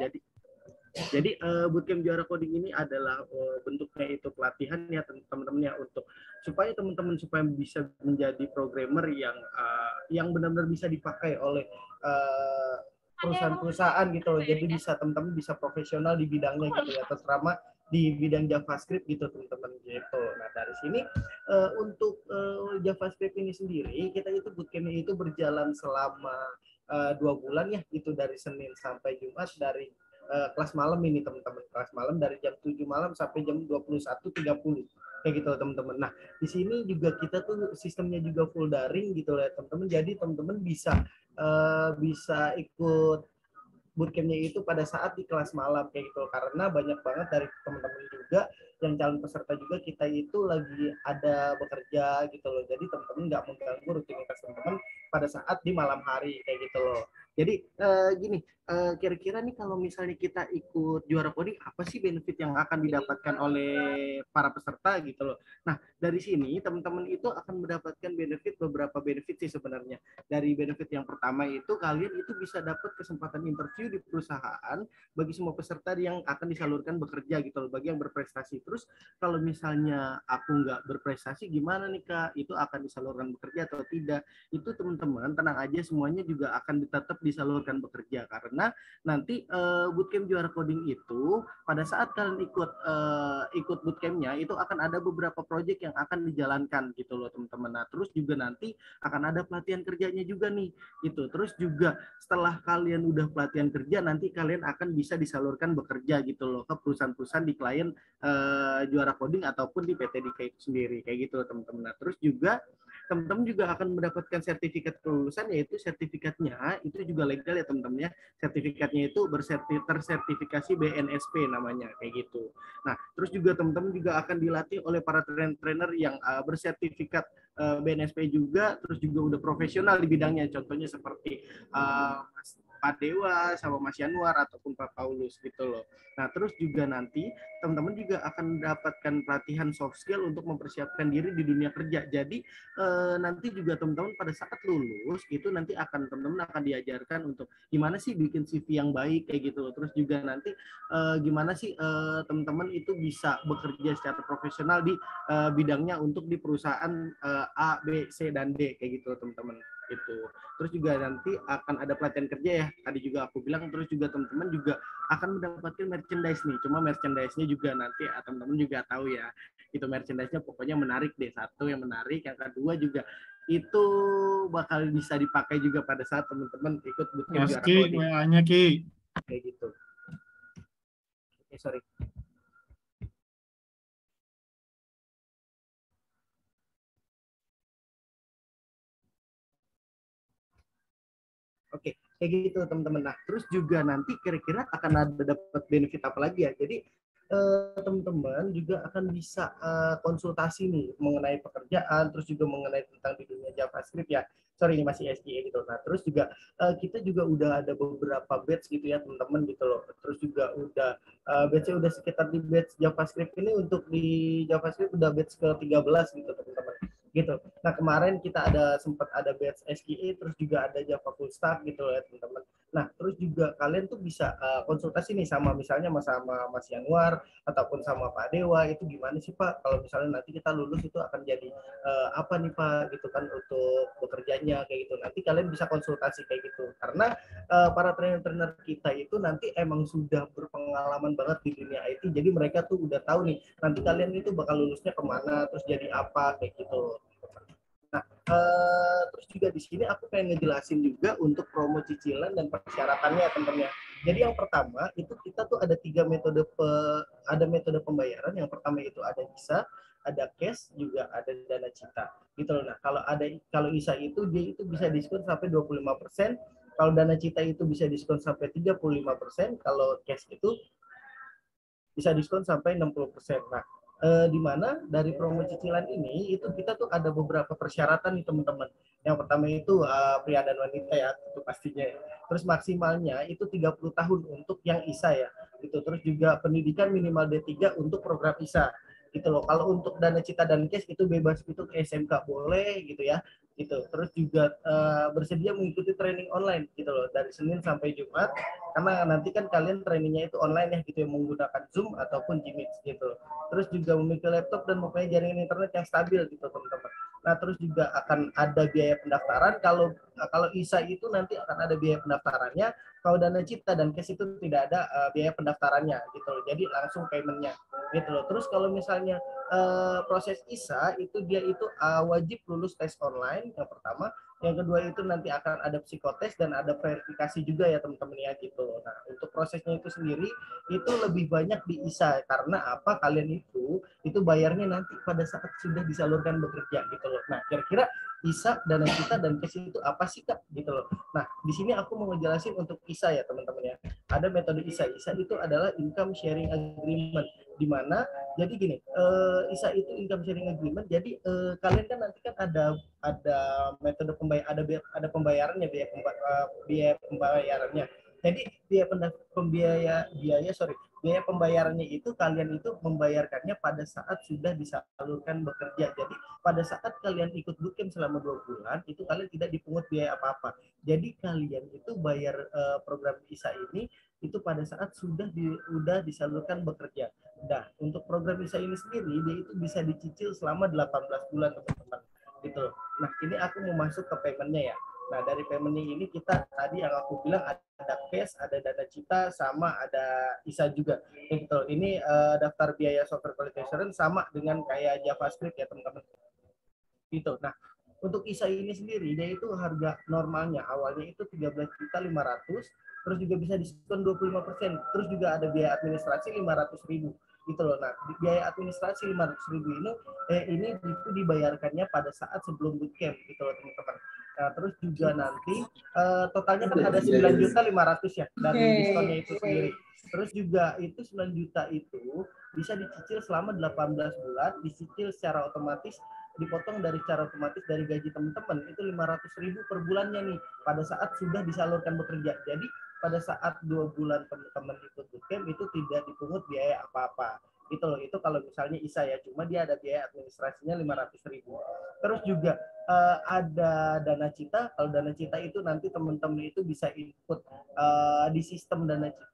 Jadi bootcamp juara coding ini adalah bentuknya itu pelatihan ya teman-teman ya, untuk supaya teman-teman supaya bisa menjadi programmer yang benar-benar bisa dipakai oleh perusahaan-perusahaan gitu loh. Jadi bisa teman-teman bisa profesional di bidangnya gitu ya, terutama di bidang JavaScript gitu teman-teman gitu. Nah dari sini untuk JavaScript ini sendiri kita itu bootcampnya itu berjalan selama 2 bulan ya, itu dari Senin sampai Jumat, dari kelas malam ini teman-teman, kelas malam dari jam 7 malam sampai jam 21.30 kayak gitu teman-teman. Nah di sini juga kita tuh sistemnya juga full daring gitu ya teman-teman, jadi teman-teman bisa ikut bootcampnya itu pada saat di kelas malam kayak gitu, karena banyak banget dari teman-teman juga yang calon peserta juga kita itu lagi ada bekerja gitu loh, jadi teman-teman nggak mengganggu rutinitas teman-teman pada saat di malam hari kayak gitu loh. Jadi gini, kira-kira nih kalau misalnya kita ikut juara coding, apa sih benefit yang akan didapatkan oleh para peserta gitu loh. Nah dari sini teman-teman itu akan mendapatkan beberapa benefit sih sebenarnya. Dari benefit yang pertama itu kalian itu bisa dapat kesempatan interview di perusahaan bagi semua peserta yang akan disalurkan bekerja gitu loh, bagi yang berprestasi. Terus kalau misalnya aku nggak berprestasi gimana nih Kak, itu akan disalurkan bekerja atau tidak? Itu teman-teman tenang aja, semuanya juga akan tetap disalurkan bekerja, karena nanti bootcamp juara coding itu pada saat kalian ikut bootcampnya itu akan ada beberapa project yang akan dijalankan gitu loh teman-teman. Nah terus juga nanti akan ada pelatihan kerjanya juga nih gitu. Terus juga setelah kalian udah pelatihan kerja, nanti kalian akan bisa disalurkan bekerja gitu loh ke perusahaan-perusahaan di klien juara coding ataupun di PT Dika itu sendiri kayak gitu loh teman-teman. Nah terus juga teman-teman juga akan mendapatkan sertifikat kelulusan, yaitu sertifikatnya itu juga legal ya teman-teman ya. Sertifikatnya itu tersertifikasi BNSP namanya kayak gitu. Nah, terus juga teman-teman juga akan dilatih oleh para trainer yang bersertifikat BNSP juga, terus juga udah profesional di bidangnya. Contohnya seperti Pak Dewa sama Mas Yanuar ataupun Pak Paulus gitu loh. Nah, terus juga nanti teman-teman juga akan mendapatkan pelatihan soft skill untuk mempersiapkan diri di dunia kerja. Jadi nanti juga teman-teman pada saat lulus itu nanti teman-teman akan diajarkan untuk gimana sih bikin CV yang baik kayak gitu loh. Terus juga nanti gimana sih teman-teman itu bisa bekerja secara profesional di bidangnya untuk di perusahaan A, B, C, dan D kayak gitu teman-teman. Itu. Terus juga nanti akan ada pelatihan kerja ya. Tadi juga aku bilang, terus juga teman-teman juga akan mendapatkan merchandise nih. Cuma merchandise-nya juga nanti teman-teman juga tahu ya. Itu merchandise-nya pokoknya menarik deh. Satu yang menarik, yang kedua juga itu bakal bisa dipakai juga pada saat teman-teman ikut bootcamp juara coding. WA-nya Ki. Kayak gitu. Oke, sorry. Oke, kayak gitu teman-teman. Nah, terus juga nanti kira-kira akan ada dapat benefit apa lagi ya? Jadi teman-teman juga akan bisa konsultasi nih mengenai pekerjaan, terus juga mengenai tentang di dunia JavaScript ya. Sorry ini masih SGE gitu. Nah, terus juga kita juga udah ada beberapa batch gitu ya teman-teman gitu loh. Terus juga udah batch-nya udah sekitar di batch JavaScript ini untuk di JavaScript udah batch ke-13 gitu teman-teman. Gitu. Nah, kemarin kita sempat ada batch SGE, terus juga ada Java Full Stack gitu ya teman-teman. Nah, terus juga kalian tuh bisa konsultasi nih sama misalnya sama Mas Yanuar ataupun sama Pak Dewa, itu gimana sih Pak kalau misalnya nanti kita lulus itu akan jadi apa nih Pak gitu kan untuk bekerjanya kayak gitu. Nanti kalian bisa konsultasi kayak gitu. Karena para trainer-trainer kita itu nanti emang sudah berpengalaman banget di dunia IT. Jadi mereka tuh udah tahu nih nanti kalian itu bakal lulusnya kemana, terus jadi apa kayak gitu. Nah, terus juga di sini aku pengen ngejelasin juga untuk promo cicilan dan persyaratannya teman-teman. Jadi yang pertama itu kita tuh ada 3 metode metode pembayaran. Yang pertama itu ada ISA, ada cash, juga ada dana cita. Gitu loh. Nah, kalau ISA itu dia itu bisa diskon sampai 25%, kalau dana cita itu bisa diskon sampai 35%, kalau cash itu bisa diskon sampai 60%. Nah, di mana dari promo cicilan ini itu kita tuh ada beberapa persyaratan nih teman-teman. Yang pertama itu pria dan wanita ya, itu pastinya. Terus maksimalnya itu 30 tahun untuk yang ISA ya. Gitu. Terus juga pendidikan minimal D3 untuk program ISA. Gitu loh. Kalau untuk dana cita dan cash itu bebas, itu ke SMK boleh gitu ya. Gitu. Terus juga bersedia mengikuti training online gitu loh dari Senin sampai Jumat, karena nanti kan kalian trainingnya itu online ya gitu ya, menggunakan Zoom ataupun Gmeet gitu. Terus juga memiliki laptop dan mempunyai jaringan internet yang stabil gitu teman-teman. Nah, terus juga akan ada biaya pendaftaran. Kalau ISA itu nanti akan ada biaya pendaftarannya. Kalau dana cita dan cash itu tidak ada biaya pendaftarannya gitu loh. Jadi langsung paymentnya gitu loh. Terus kalau misalnya proses ISA itu dia itu wajib lulus tes online yang pertama. Yang kedua itu nanti akan ada psikotes dan ada verifikasi juga ya teman-teman ya gitu loh. Nah, untuk prosesnya itu sendiri itu lebih banyak di ISA karena apa, kalian itu bayarnya nanti pada saat sudah disalurkan bekerja gitu loh. Nah, kira-kira ISA, dana cita, dan cash itu apa sih Kak gitu loh. Nah, di sini aku mau ngejelasin untuk ISA ya teman-teman ya. Ada metode ISA. ISA itu adalah income sharing agreement, di mana jadi gini, ISA itu income sharing agreement. Jadi kalian kan nanti kan ada metode ada pembayarannya, biaya pembayarannya. Jadi biaya pembayarannya itu kalian itu membayarkannya pada saat sudah disalurkan bekerja. Jadi pada saat kalian ikut bootcamp selama 2 bulan itu kalian tidak dipungut biaya apa-apa. Jadi kalian itu bayar program ISA ini itu pada saat sudah disalurkan bekerja. Nah, untuk program ISA ini sendiri dia itu bisa dicicil selama 18 bulan teman-teman. Gitu. Nah, ini aku mau masuk ke paymentnya ya. Nah, dari paymentnya ini kita tadi yang aku bilang ada cash, ada dana cita, sama ada ISA juga. Gitu. Ini daftar biaya software quality assurance sama dengan kayak JavaScript ya teman-teman. Gitu. Nah, untuk ISA ini sendiri dia itu harga normalnya awalnya itu 13.500.000, terus juga bisa diskon 25%, terus juga ada biaya administrasi 500.000 gitu loh. Nah, biaya administrasi 500.000 ini itu dibayarkannya pada saat sebelum bootcamp gitu loh teman-teman. Nah, terus juga nanti totalnya kan ada 9.500.000 ya dari diskonnya itu sendiri. Terus juga itu 9 juta itu bisa dicicil selama 18 bulan, dicicil secara otomatis dipotong dari secara otomatis dari gaji teman-teman itu 500.000 per bulannya nih pada saat sudah disalurkan bekerja. Jadi pada saat 2 bulan teman-teman ikut bootcamp itu tidak dipungut biaya apa-apa gitu loh. Itu kalau misalnya ISA ya, cuma dia ada biaya administrasinya 500.000. Terus juga ada Dana Cita. Kalau Dana Cita itu nanti teman-teman itu bisa input di sistem Dana Cita,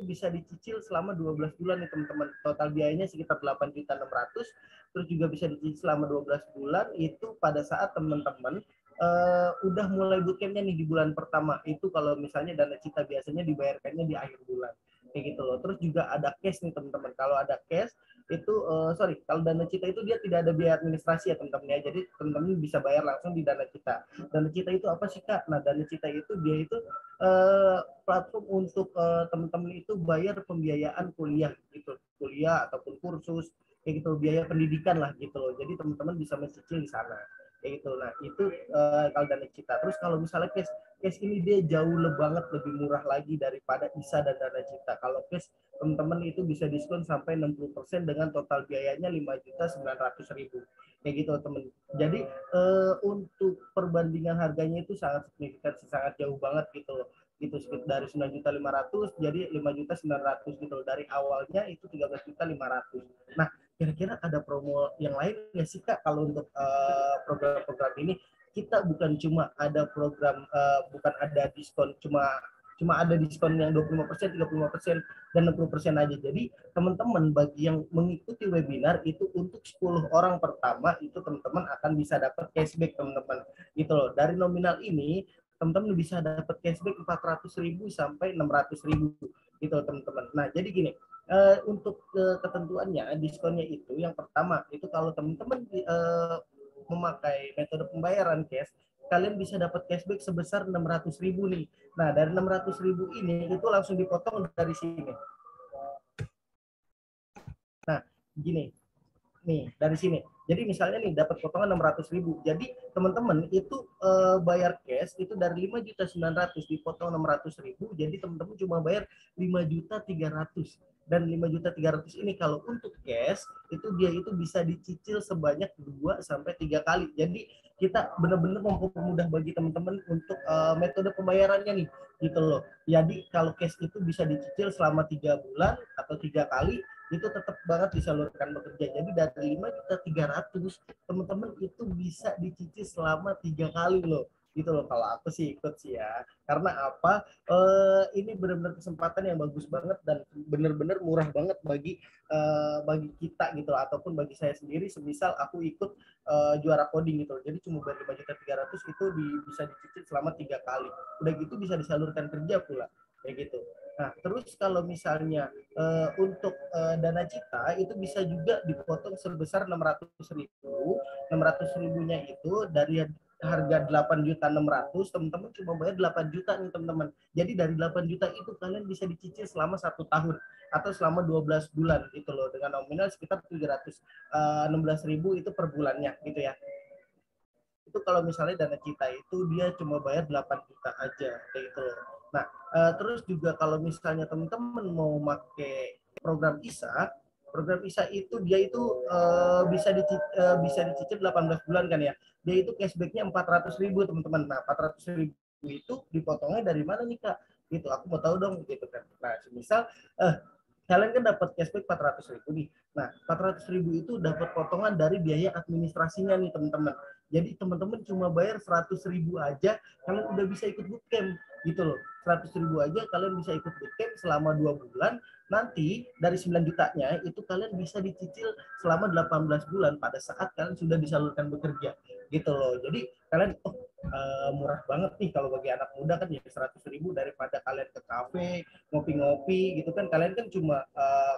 bisa dicicil selama 12 bulan nih teman-teman. Total biayanya sekitar 8.600.000. Terus juga bisa dicicil selama 12 bulan itu pada saat teman-teman udah mulai bootcampnya nih di bulan pertama. Itu kalau misalnya Dana Cita biasanya dibayarkannya di akhir bulan. Kayak gitu loh. Terus juga ada cash nih teman-teman. Kalau ada cash itu kalau Dana Cita itu dia tidak ada biaya administrasi ya teman-teman ya. Jadi teman-teman bisa bayar langsung di Dana Cita. Dana Cita itu apa sih Kak? Nah, Dana Cita itu dia itu platform untuk teman-teman itu bayar pembiayaan kuliah gitu. Kuliah ataupun kursus kayak gitu, biaya pendidikan lah gitu loh. Jadi teman-teman bisa mencicil di sana. Kayak gitu. Nah, itu kalau Dana Cita. Terus kalau misalnya cash ini dia jauh banget lebih murah lagi daripada ISA dan Dana Cita. Kalau cash teman-teman itu bisa diskon sampai 60% dengan total biayanya 5.900.000. Kayak gitu teman. Jadi untuk perbandingan harganya itu sangat signifikan, sangat jauh banget gitu loh. Gitu dari 9.500.000 jadi 5.900.000 gitu loh. Dari awalnya itu 13.500.000. Nah, kira-kira ada promo yang lain nggak sih Kak kalau untuk program-program ini? Kita bukan cuma ada program, bukan ada diskon, cuma ada diskon yang 25%, 35%, dan 60% aja. Jadi teman-teman bagi yang mengikuti webinar itu untuk 10 orang pertama itu teman-teman akan bisa dapat cashback teman-teman. Gitu loh. Dari nominal ini teman-teman bisa dapat cashback 400.000 sampai 600.000 gitu teman-teman. Nah, jadi gini, untuk ketentuannya diskonnya itu yang pertama itu kalau teman-teman memakai metode pembayaran cash, kalian bisa dapat cashback sebesar 600.000 nih. Nah, dari 600.000 ini itu langsung dipotong dari sini. Nah, gini. Nih, dari sini. Jadi misalnya nih dapat potongan 600.000. Jadi teman-teman itu bayar cash itu dari 5.900.000 dipotong 600.000. Jadi teman-teman cuma bayar 5.300.000. Dan 5.300.000 ini kalau untuk cash itu dia itu bisa dicicil sebanyak 2 sampai 3 kali. Jadi kita benar-benar mempermudah bagi teman-teman untuk metode pembayarannya nih gitu loh. Jadi kalau cash itu bisa dicicil selama 3 bulan atau 3 kali itu tetap banget disalurkan bekerja. Jadi dari 5.300.000 teman-teman itu bisa dicicil selama 3 kali loh. Gitu loh kalau aku sih ikut sih ya. Karena apa? Ini benar-benar kesempatan yang bagus banget dan benar-benar murah banget bagi kita gitu ataupun bagi saya sendiri semisal aku ikut juara coding gitu. Jadi cuma bayar 5.300.000 itu bisa dicicil selama 3 kali. Udah gitu bisa disalurkan kerja pula. Kayak gitu. Nah, terus kalau misalnya untuk Dana Cita itu bisa juga dipotong sebesar 600.000. 600.000-nya itu dari harga 8.600.000 teman-teman cuma bayar 8 juta nih teman-teman. Jadi dari 8 juta itu kalian bisa dicicil selama 1 tahun atau selama 12 bulan gitu loh dengan nominal sekitar 716.000 itu per bulannya gitu ya. Itu kalau misalnya Dana Cita itu dia cuma bayar 8 juta aja kayak gitu loh. Nah, terus juga kalau misalnya teman-teman mau pakai program ISA itu dia itu bisa dicicil 18 bulan kan ya. Dia itu cashback-nya 400.000 teman-teman. Nah, 400.000 itu dipotongnya dari mana nih Kak? Gitu, aku mau tahu dong gitu kan. Nah, misal kalian kan dapat cashback 400.000 nih. Nah, 400.000 itu dapat potongan dari biaya administrasinya nih teman-teman. Jadi teman-teman cuma bayar 100.000 aja, kalian udah bisa ikut bootcamp gitu loh. 100.000 aja kalian bisa ikut bootcamp selama 2 bulan. Nanti dari 9 jutanya itu kalian bisa dicicil selama 18 bulan pada saat kalian sudah disalurkan bekerja gitu loh. Jadi kalian murah banget nih kalau bagi anak muda kan ya 100.000 daripada kalian ke kafe ngopi-ngopi gitu kan. Kalian kan cuma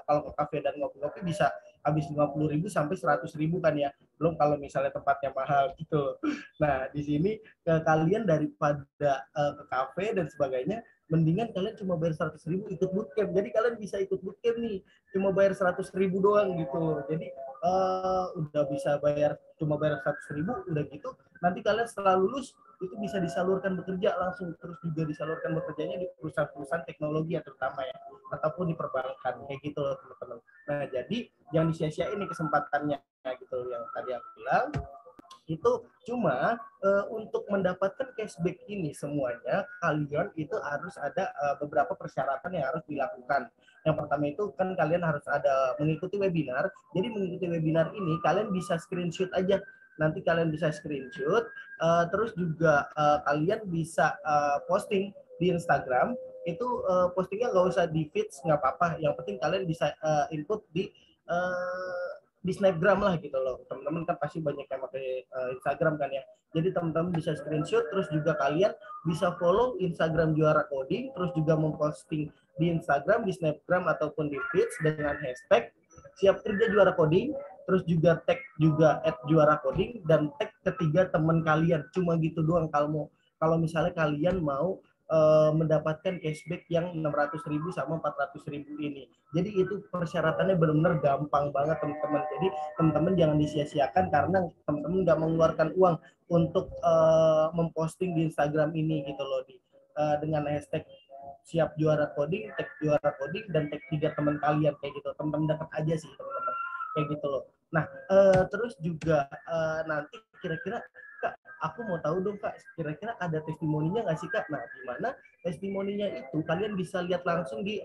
kalau ke kafe dan ngopi-ngopi bisa habis 50.000 sampai 100.000 kan ya. Belum kalau misalnya tempatnya mahal gitu. Nah, di sini kalian daripada ke kafe dan sebagainya, mendingan kalian cuma bayar 100.000 ikut bootcamp. Jadi kalian bisa ikut bootcamp nih, cuma bayar 100.000 doang gitu. Jadi udah bisa cuma bayar 100.000, udah gitu. Nanti kalian setelah lulus itu bisa disalurkan bekerja langsung, terus juga disalurkan bekerjanya di perusahaan-perusahaan teknologi ya terutama ya, ataupun di perbankan kayak gitu loh teman-teman. Nah, jadi yang disia-siain ini kesempatannya gitu yang tadi aku bilang, itu cuma untuk mendapatkan cashback ini semuanya kalian itu harus ada beberapa persyaratan yang harus dilakukan. Yang pertama itu kan kalian harus ada mengikuti webinar. Jadi mengikuti webinar ini kalian bisa screenshot aja. Nanti kalian bisa screenshot, terus juga kalian bisa posting di Instagram. Itu postingnya nggak usah di feeds, nggak apa-apa. Yang penting kalian bisa input di Snapgram lah gitu loh. Teman-teman kan pasti banyak yang pakai Instagram kan ya. Jadi teman-teman bisa screenshot, terus juga kalian bisa follow Instagram Juara Coding, terus juga memposting di Instagram, di Snapgram ataupun di feeds dengan hashtag Siap Kerja Juara Coding, terus juga tag juga @juara-coding dan tag ketiga teman kalian. Cuma gitu doang kalau misalnya kalian mau mendapatkan cashback yang 600.000 sama 400.000 ini. Jadi itu persyaratannya benar-benar gampang banget teman-teman. Jadi teman-teman jangan disia-siakan karena teman-teman nggak mengeluarkan uang untuk memposting di Instagram ini gitu loh, dengan hashtag Siap Juara Coding, tag Juara Coding dan tag 3 teman kalian kayak gitu. Teman-teman dapat aja sih teman-teman kayak gitu loh. Nah terus juga nanti kira-kira Kak, aku mau tahu dong Kak, kira-kira ada testimoninya nggak sih Kak? Nah, di mana testimoninya itu kalian bisa lihat langsung di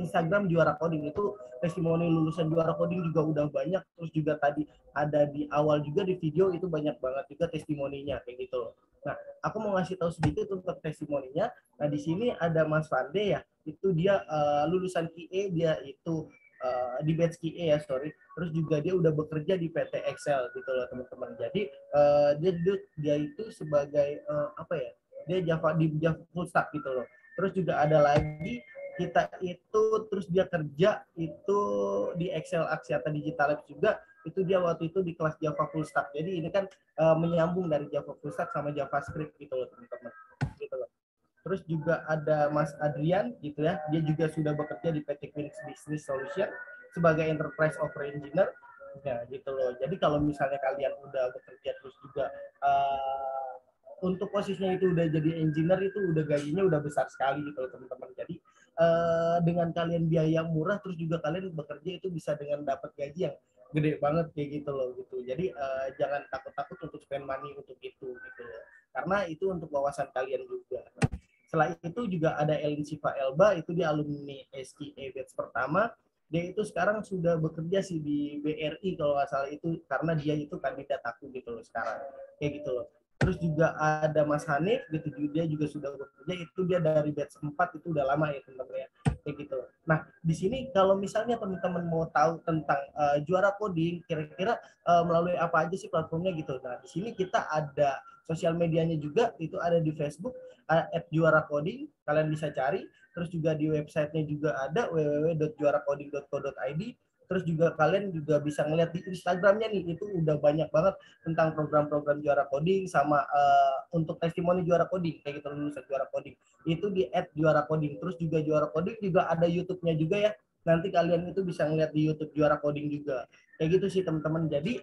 Instagram Juara Coding. Itu testimoni lulusan Juara Coding juga udah banyak. Terus juga tadi ada di awal juga di video itu banyak banget juga testimoninya kayak gitu loh. Nah, aku mau ngasih tahu sedikit untuk testimoninya. Nah, di sini ada Mas Fande ya. Itu dia lulusan QE, dia itu di batch QE ya, sorry. Terus juga dia udah bekerja di PT Excel gitu loh teman-teman. Jadi dia itu sebagai apa ya? Dia Java full stack gitu loh. Terus juga ada lagi kita itu terus dia kerja itu di Excel Axiata Digital Labs juga. Itu dia waktu itu di kelas Java full stack. Jadi ini kan menyambung dari Java full stack sama JavaScript gitu loh teman-teman. Gitu loh. Terus juga ada Mas Adrian gitu ya, dia juga sudah bekerja di PT Queen's Business Solution sebagai Enterprise Software Engineer, ya gitu loh. Jadi kalau misalnya kalian udah bekerja terus juga untuk posisinya itu udah jadi engineer itu udah gajinya udah besar sekali gitu loh teman-teman. Jadi dengan kalian biaya murah terus juga kalian bekerja itu bisa dengan dapat gaji yang gede banget kayak gitu loh gitu. Jadi jangan takut-takut untuk spend money untuk itu gitu loh. Karena itu untuk wawasan kalian juga. Selain itu juga ada Elin Siva Elba, itu dia alumni SKE batch pertama. Dia itu sekarang sudah bekerja sih di BRI kalau nggak salah itu, karena dia itu kandidat aku gitu loh sekarang. Kayak gitu loh. Terus juga ada Mas Hanif, gitu, dia juga sudah bekerja, itu dia dari batch 4, itu udah lama ya teman-teman ya. Kayak gitu. Nah, di sini kalau misalnya teman-teman mau tahu tentang Juara Coding, kira-kira melalui apa aja sih platformnya gitu. Nah, di sini kita ada sosial medianya juga, itu ada di Facebook, @juaracoding, kalian bisa cari. Terus juga di websitenya juga ada www.juaracoding.co.id. Terus juga kalian juga bisa ngeliat di Instagramnya nih, itu udah banyak banget tentang program-program Juara Coding sama untuk testimoni Juara Coding kayak gitu, lulusan Juara Coding itu di @juaracoding. Terus juga Juara Coding juga ada YouTube-nya juga ya, nanti kalian itu bisa ngeliat di YouTube Juara Coding juga kayak gitu sih teman-teman. Jadi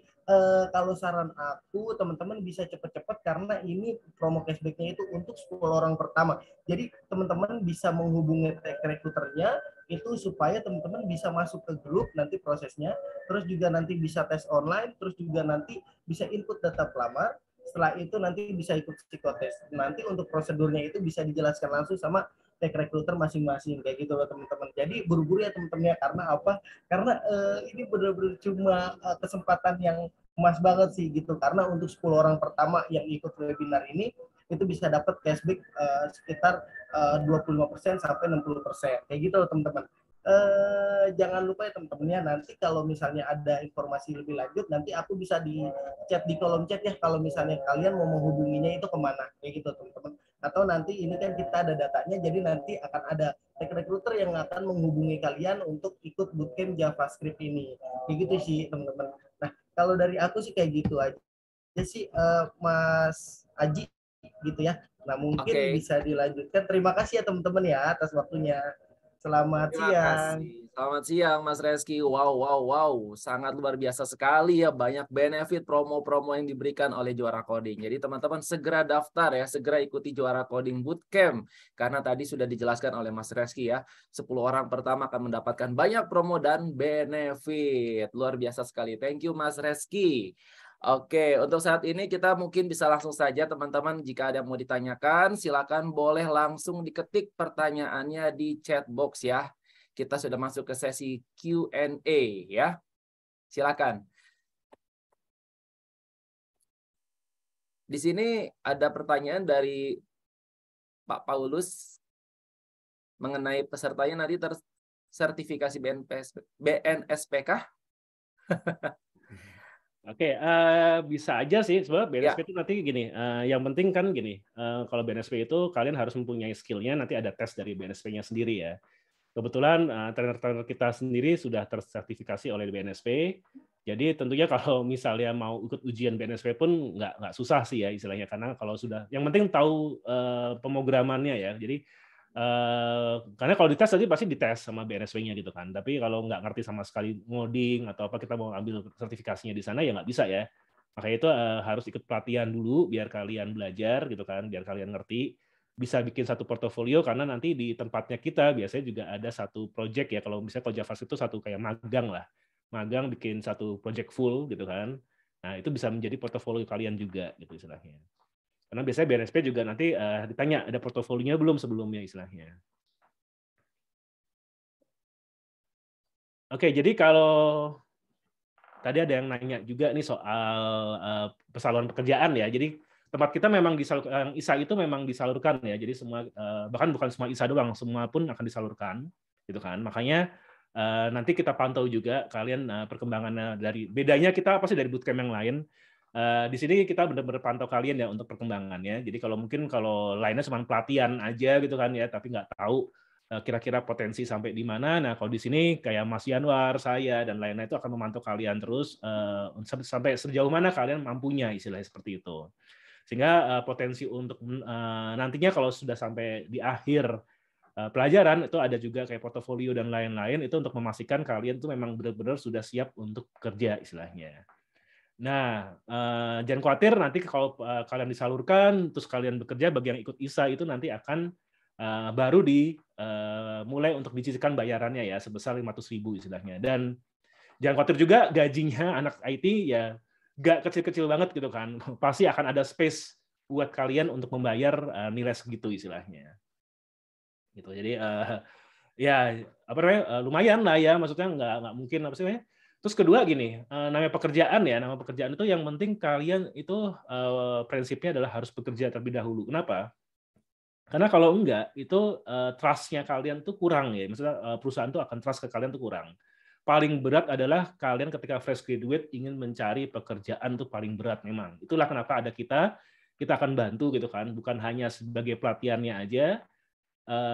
kalau saran aku teman-teman bisa cepet-cepet karena ini promo cashback-nya itu untuk 10 orang pertama. Jadi teman-teman bisa menghubungi recruiternya itu supaya teman-teman bisa masuk ke grup nanti prosesnya, terus juga nanti bisa tes online, terus juga nanti bisa input data pelamar. Setelah itu nanti bisa ikut psikotes. Nanti untuk prosedurnya itu bisa dijelaskan langsung sama tech recruiter masing-masing kayak gitu loh teman-teman. Jadi buru-buru ya teman-teman ya, karena apa? Karena ini benar-benar cuma kesempatan yang emas banget sih gitu. Karena untuk 10 orang pertama yang ikut webinar ini itu bisa dapat cashback sekitar 25% sampai 60%. Kayak gitu loh teman-teman. Jangan lupa ya teman-teman ya, nanti kalau misalnya ada informasi lebih lanjut nanti aku bisa di chat di kolom chat ya kalau misalnya kalian mau menghubunginya itu kemana kayak gitu teman-teman. Atau nanti ini kan kita ada datanya, jadi nanti akan ada tech recruiter yang akan menghubungi kalian untuk ikut bootcamp JavaScript ini kayak gitu sih teman-teman. Nah kalau dari aku sih kayak gitu aja sih Mas Aji gitu ya. Nah mungkin bisa dilanjutkan. Terima kasih ya teman-teman ya atas waktunya. Selamat siang. Selamat siang Mas Reski. Wow. Sangat luar biasa sekali ya. Banyak benefit promo-promo yang diberikan oleh Juara Coding. Jadi teman-teman segera daftar ya. Segera ikuti Juara Coding Bootcamp. Karena tadi sudah dijelaskan oleh Mas Reski ya. 10 orang pertama akan mendapatkan banyak promo dan benefit. Luar biasa sekali. Thank you Mas Reski. Oke, untuk saat ini kita mungkin bisa langsung saja teman-teman. Jika ada yang mau ditanyakan, silakan boleh langsung diketik pertanyaannya di chat box ya. Kita sudah masuk ke sesi Q&A ya. Silakan. Di sini ada pertanyaan dari Pak Paulus mengenai pesertanya nanti tersertifikasi BNSP kah? Oke, bisa aja sih sebenarnya BNSP itu nanti gini. Yang penting kan gini, kalau BNSP itu kalian harus mempunyai skillnya. Nanti ada tes dari BNSP-nya sendiri ya. Kebetulan trainer-trainer kita sendiri sudah tersertifikasi oleh BNSP. Jadi tentunya kalau misalnya mau ikut ujian BNSP pun nggak susah sih ya istilahnya. Karena kalau sudah, yang penting tahu pemrogramannya ya. Jadi karena kalau dites tadi pasti dites sama BNSP-nya gitu kan. Tapi kalau nggak ngerti sama sekali ngoding atau apa, kita mau ambil sertifikasinya di sana ya nggak bisa ya. Makanya itu harus ikut pelatihan dulu biar kalian belajar gitu kan, biar kalian ngerti. Bisa bikin satu portofolio karena nanti di tempatnya kita biasanya juga ada satu project ya. Kalau misalnya kalau JavaScript itu satu kayak magang lah. Magang bikin satu project full gitu kan. Nah, itu bisa menjadi portofolio kalian juga gitu istilahnya. Karena biasanya BNSP juga nanti ditanya ada portofolionya belum sebelumnya istilahnya. Oke, jadi kalau tadi ada yang nanya juga nih soal pesaluran pekerjaan ya. Jadi tempat kita memang disalurkan, ISA itu memang disalurkan ya. Jadi semua, bahkan bukan semua ISA doang, semua pun akan disalurkan, gitu kan. Makanya nanti kita pantau juga kalian perkembangannya dari bedanya kita pasti dari bootcamp yang lain. Di sini kita benar-benar pantau kalian ya untuk perkembangannya. Jadi kalau mungkin kalau lainnya cuma pelatihan aja gitu kan ya, tapi nggak tahu kira-kira potensi sampai di mana. Nah kalau di sini kayak Mas Yanwar, saya dan lain-lain itu akan memantau kalian terus sampai sejauh mana kalian mampunya istilahnya seperti itu. Sehingga potensi untuk nantinya kalau sudah sampai di akhir pelajaran itu ada juga kayak portofolio dan lain-lain itu untuk memastikan kalian tuh memang benar-benar sudah siap untuk kerja istilahnya. Nah, jangan khawatir nanti kalau kalian disalurkan terus kalian bekerja, bagi yang ikut ISA itu nanti akan baru mulai untuk dicicilkan bayarannya ya sebesar 500.000 istilahnya. Dan jangan khawatir juga gajinya anak IT ya nggak kecil-kecil banget gitu kan, pasti akan ada space buat kalian untuk membayar nilai segitu istilahnya, gitu. Jadi ya apa namanya lumayan lah ya, maksudnya nggak mungkin apa sih. Terus kedua gini, namanya pekerjaan ya, nama pekerjaan itu yang penting kalian itu prinsipnya adalah harus bekerja terlebih dahulu. Kenapa? Karena kalau enggak itu trust-nya kalian tuh kurang ya, maksudnya perusahaan tuh akan trust ke kalian tuh kurang. Paling berat adalah kalian ketika fresh graduate ingin mencari pekerjaan tuh paling berat memang. Itulah kenapa ada kita akan bantu gitu kan, bukan hanya sebagai pelatihannya aja,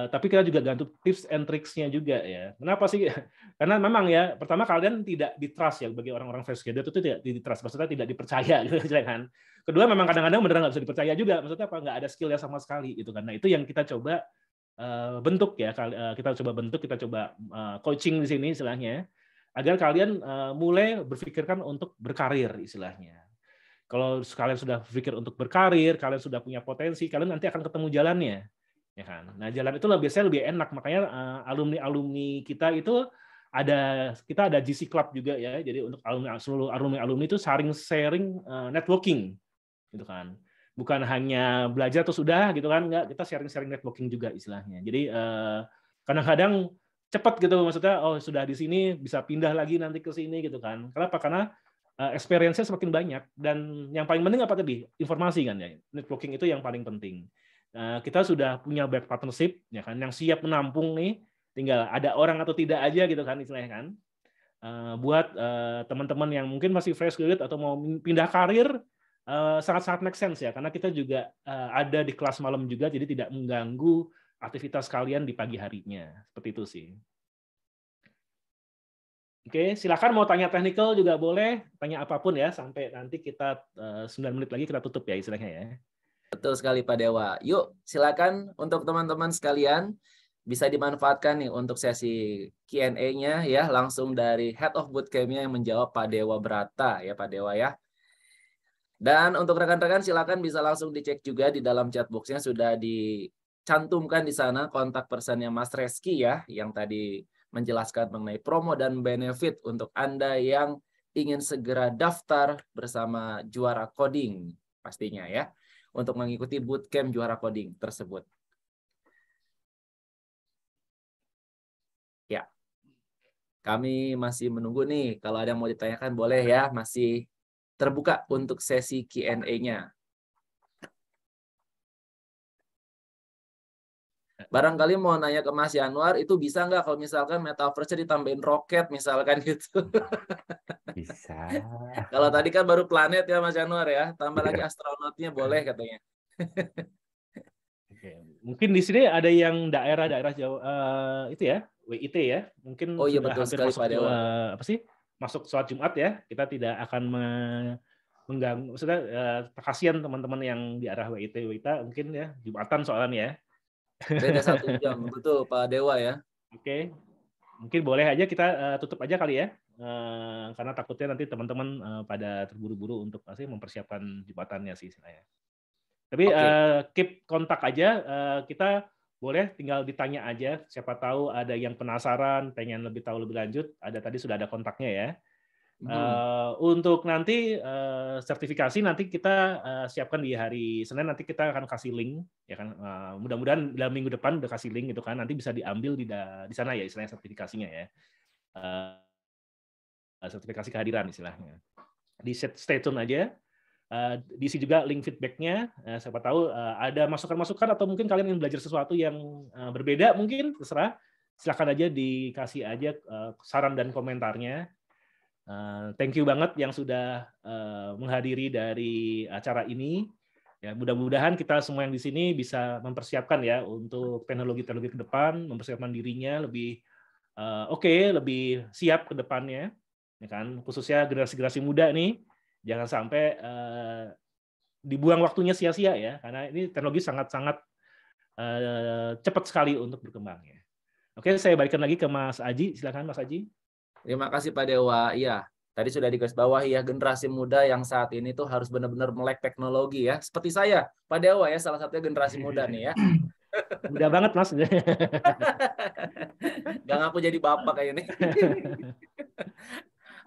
tapi kita juga ganti tips and tricks-nya juga ya. Kenapa sih? Karena memang ya, pertama kalian tidak di-trust ya, bagi orang-orang fresh graduate itu tidak di-trust, maksudnya tidak dipercaya gitu kan. Kedua memang kadang-kadang beneran nggak bisa dipercaya juga, maksudnya apa, nggak ada skill-nya sama sekali gitu kan. Nah itu yang kita coba bentuk ya, kita coba coaching di sini istilahnya, agar kalian mulai berpikirkan untuk berkarir istilahnya. Kalau kalian sudah berpikir untuk berkarir, kalian sudah punya potensi, kalian nanti akan ketemu jalannya, ya kan. Nah jalan itu biasanya lebih enak, makanya alumni kita itu kita ada GC Club juga ya, jadi untuk seluruh alumni itu sharing networking, gitu kan. Bukan hanya belajar terus sudah gitu kan, enggak, kita sharing networking juga istilahnya. Jadi kadang-kadang cepat gitu, maksudnya oh sudah di sini bisa pindah lagi nanti ke sini gitu kan. Kenapa? Karena experience-nya semakin banyak, dan yang paling penting apa tadi? Informasi kan ya. Networking itu yang paling penting. Kita sudah punya back partnership ya kan, yang siap menampung nih, tinggal ada orang atau tidak aja gitu kan istilahnya kan. Buat teman-teman yang mungkin masih fresh graduate atau mau pindah karir, sangat-sangat make sense ya, karena kita juga ada di kelas malam juga, jadi tidak mengganggu aktivitas kalian di pagi harinya. Seperti itu sih. Oke, silakan mau tanya technical juga boleh, tanya apapun ya, sampai nanti kita 9 menit lagi kita tutup ya istilahnya ya. Betul sekali Pak Dewa. Yuk, silakan untuk teman-teman sekalian. bisa dimanfaatkan nih untuk sesi Q&A-nya ya, langsung dari Head of Bootcamp-nya yang menjawab Pak Dewa Brata ya Pak Dewa ya. Dan untuk rekan-rekan silakan bisa langsung dicek juga di dalam chat box-nya sudah dicantumkan di sana kontak personnya Mas Reski ya, yang tadi menjelaskan mengenai promo dan benefit untuk Anda yang ingin segera daftar bersama Juara Coding pastinya ya, untuk mengikuti bootcamp Juara Coding tersebut. Ya, kami masih menunggu nih. Kalau ada yang mau ditanyakan boleh ya, masih terbuka untuk sesi Q&A-nya. Barangkali mau nanya ke Mas Yanuar, itu bisa nggak kalau misalkan metaverse-nya ditambahin roket misalkan gitu? Bisa. Kalau tadi kan baru planet ya Mas Yanuar ya, tambah lagi astronautnya boleh katanya. Oke. Mungkin di sini ada yang daerah-daerah Jawa itu ya, WIT ya. Mungkin Oh iya sudah betul hampir sekali masuk Pak Dewa. apa sih? Masuk sholat Jumat ya. Kita tidak akan mengganggu, maksudnya kasihan teman-teman yang di arah WIT mungkin ya Jumatan soalnya ya. Beda 1 jam, betul Pak Dewa ya. Oke. Mungkin boleh aja kita tutup aja kali ya. Karena takutnya nanti teman-teman pada terburu-buru untuk mempersiapkan Jumatannya sih istilahnya. Tapi keep kontak aja, kita boleh tinggal ditanya aja, siapa tahu ada yang penasaran, pengen lebih tahu lebih lanjut, tadi sudah ada kontaknya ya. Untuk nanti sertifikasi nanti kita siapkan di hari Senin, nanti kita akan kasih link ya kan, mudah-mudahan dalam minggu depan udah kasih link gitu kan, nanti bisa diambil di sana ya istilahnya sertifikasinya ya, sertifikasi kehadiran istilahnya. Di stay tune aja. Diisi juga link feedback-nya, siapa tahu ada masukan-masukan atau mungkin kalian ingin belajar sesuatu yang berbeda, mungkin terserah, silakan aja dikasih aja saran dan komentarnya. Thank you banget yang sudah menghadiri dari acara ini. Ya, mudah-mudahan kita semua yang di sini bisa mempersiapkan ya untuk teknologi-teknologi ke depan, mempersiapkan dirinya lebih lebih siap ke depannya, ya kan? Khususnya generasi-generasi muda nih. Jangan sampai dibuang waktunya sia-sia ya, karena ini teknologi sangat-sangat cepat sekali untuk berkembangnya. Oke, saya balikan lagi ke Mas Aji, silakan Mas Aji. Terima kasih Pak Dewa. Iya, tadi sudah digarisbawahi ya, generasi muda yang saat ini tuh harus benar-benar melek teknologi ya. Seperti saya, Pak Dewa ya, salah satunya generasi muda nih ya. Muda banget Mas. Gak ngaku jadi bapak kayak ini.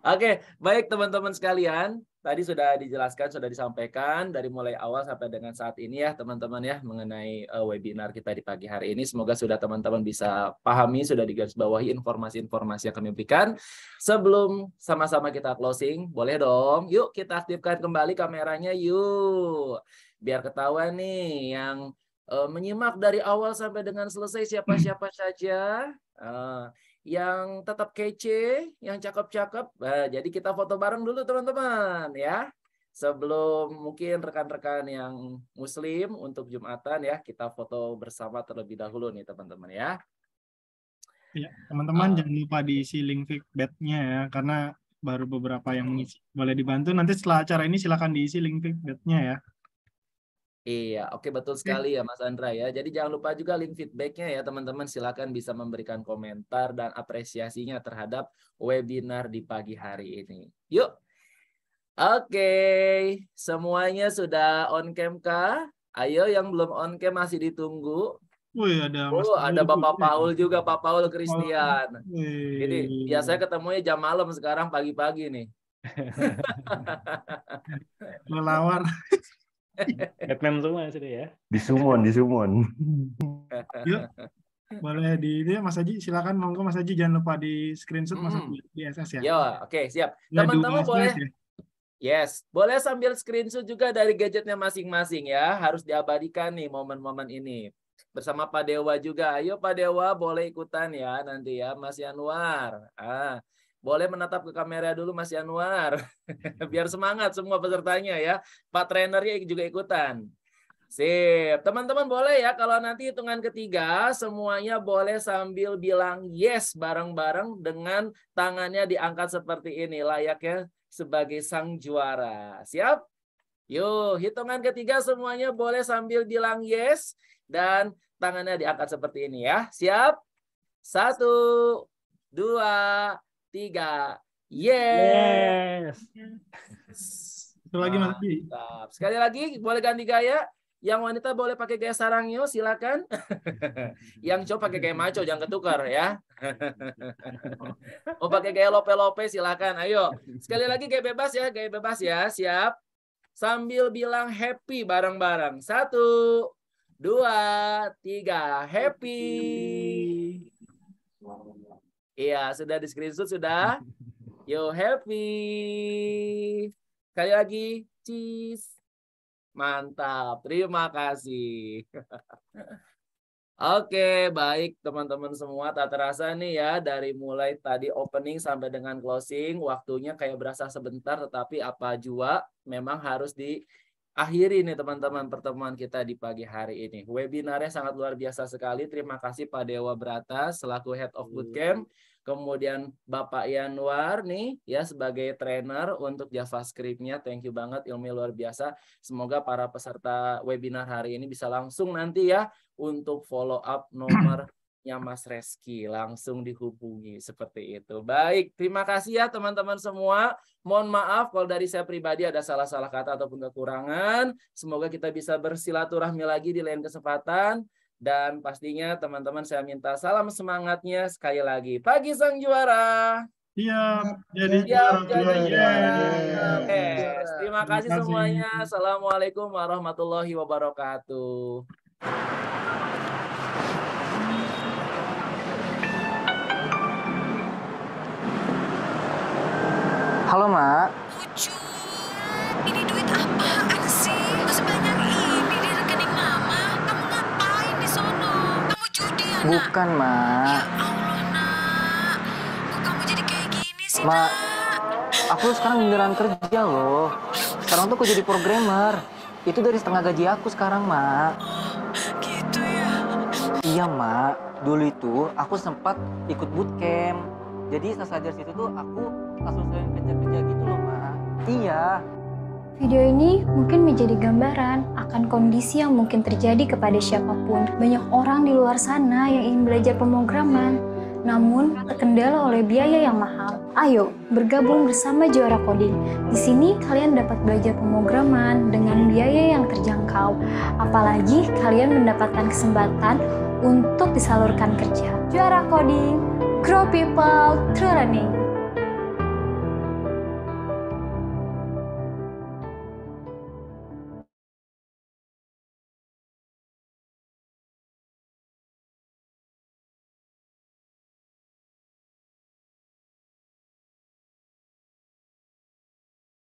Oke, baik teman-teman sekalian. Tadi sudah dijelaskan, sudah disampaikan dari mulai awal sampai dengan saat ini ya teman-teman ya, mengenai webinar kita di pagi hari ini. Semoga sudah teman-teman bisa pahami, sudah digarisbawahi informasi-informasi yang kami berikan. Sebelum sama-sama kita closing, boleh dong, yuk kita aktifkan kembali kameranya yuk. Biar ketahuan nih yang menyimak dari awal sampai dengan selesai siapa-siapa saja. Yang tetap kece, yang cakep-cakep. Jadi kita foto bareng dulu teman-teman ya. Sebelum mungkin rekan-rekan yang muslim untuk Jumatan ya, kita foto bersama terlebih dahulu nih teman-teman ya. Ya, teman-teman jangan lupa diisi link feedback-nya ya, karena baru beberapa yang mengisi. Boleh dibantu nanti setelah acara ini silakan diisi link feedback-nya ya. Iya, oke betul sekali ya Mas Andra ya. Jadi jangan lupa juga link feedback-nya ya teman-teman. Silakan bisa memberikan komentar dan apresiasinya terhadap webinar di pagi hari ini. Yuk. Oke, semuanya sudah on cam kah? Ayo yang belum on cam masih ditunggu. Wih, ada Mas ada Bapak Paul juga, Pak Paul Christian. Wih. Jadi biasanya ketemunya jam malam, sekarang pagi-pagi nih. Lelawar. Batman semua sih ya. Disumon. Yuk, boleh di ini Mas Haji, silakan monggo Mas Haji, jangan lupa di screenshot Mas Haji di SS ya. Yo, oke siap. Ya, Teman-teman boleh. ya. Yes, boleh sambil screenshot juga dari gadgetnya masing-masing ya. Harus diabadikan nih momen-momen ini. Bersama Pak Dewa juga. Ayo Pak Dewa boleh ikutan ya nanti ya Mas Yanuar. Boleh menatap ke kamera dulu Mas Yanuar. Biar semangat semua pesertanya ya. Pak trainernya juga ikutan. Sip. Teman-teman boleh ya kalau nanti hitungan ketiga semuanya boleh sambil bilang yes bareng-bareng dengan tangannya diangkat seperti ini. Layaknya sebagai sang juara. Siap? Yuk, hitungan ketiga semuanya boleh sambil bilang yes. Dan tangannya diangkat seperti ini ya. Siap? 1, 2, 3. Yes. Itu lagi Mas Adi. Mantap. Sekali lagi boleh ganti gaya. Yang wanita boleh pakai gaya sarangyo, silakan. Yang cowok pakai gaya maco, jangan ketukar ya. Mau pakai gaya lope-lope, silakan. Ayo, sekali lagi gaya bebas ya. Siap. Sambil bilang happy bareng-bareng. 1, 2, 3, happy. Iya, sudah di screenshot sudah. Yo, happy. Sekali lagi, cheese. Mantap, terima kasih. Oke, baik teman-teman semua, tak terasa nih ya dari mulai tadi opening sampai dengan closing, waktunya kayak berasa sebentar, tetapi apa jua memang harus diakhiri nih teman-teman pertemuan kita di pagi hari ini. Webinarnya sangat luar biasa sekali. Terima kasih Pak Dewa Brata selaku Head of Bootcamp. Kemudian Bapak Yanwar nih ya sebagai trainer untuk JavaScript-nya. Thank you banget, ilmu luar biasa. Semoga para peserta webinar hari ini bisa langsung nanti ya untuk follow up nomornya Mas Reski. Langsung dihubungi seperti itu. Baik, terima kasih ya teman-teman semua. Mohon maaf kalau dari saya pribadi ada salah-salah kata ataupun kekurangan. Semoga kita bisa bersilaturahmi lagi di lain kesempatan. Dan pastinya teman-teman saya minta salam semangatnya sekali lagi. Pagi sang juara. Siap jadi juara. Yes. Terima kasih semuanya. Assalamualaikum warahmatullahi wabarakatuh. Halo, Mak. Ucup, ini duit apaan sih? Sebanyak ini di rekening Mama. Kamu ngapain di sono? Kamu judi ya, Nak? Bukan, Mak. Ya Allah, Nak. Kok kamu jadi kayak gini sih, Mak, Nak? aku sekarang beneran kerja loh. Sekarang tuh aku jadi programmer. Itu dari setengah gaji aku sekarang, Mak. Gitu ya? Iya, Mak. Dulu itu aku sempat ikut bootcamp. Jadi sesajar situ tuh aku langsung sering kerja-kerja gitu loh, Mak. Iya. Video ini mungkin menjadi gambaran akan kondisi yang mungkin terjadi kepada siapapun. Banyak orang di luar sana yang ingin belajar pemrograman, namun terkendala oleh biaya yang mahal. Ayo, bergabung bersama Juara Coding. Di sini kalian dapat belajar pemrograman dengan biaya yang terjangkau. Apalagi kalian mendapatkan kesempatan untuk disalurkan kerja. Juara Coding, grow people through learning.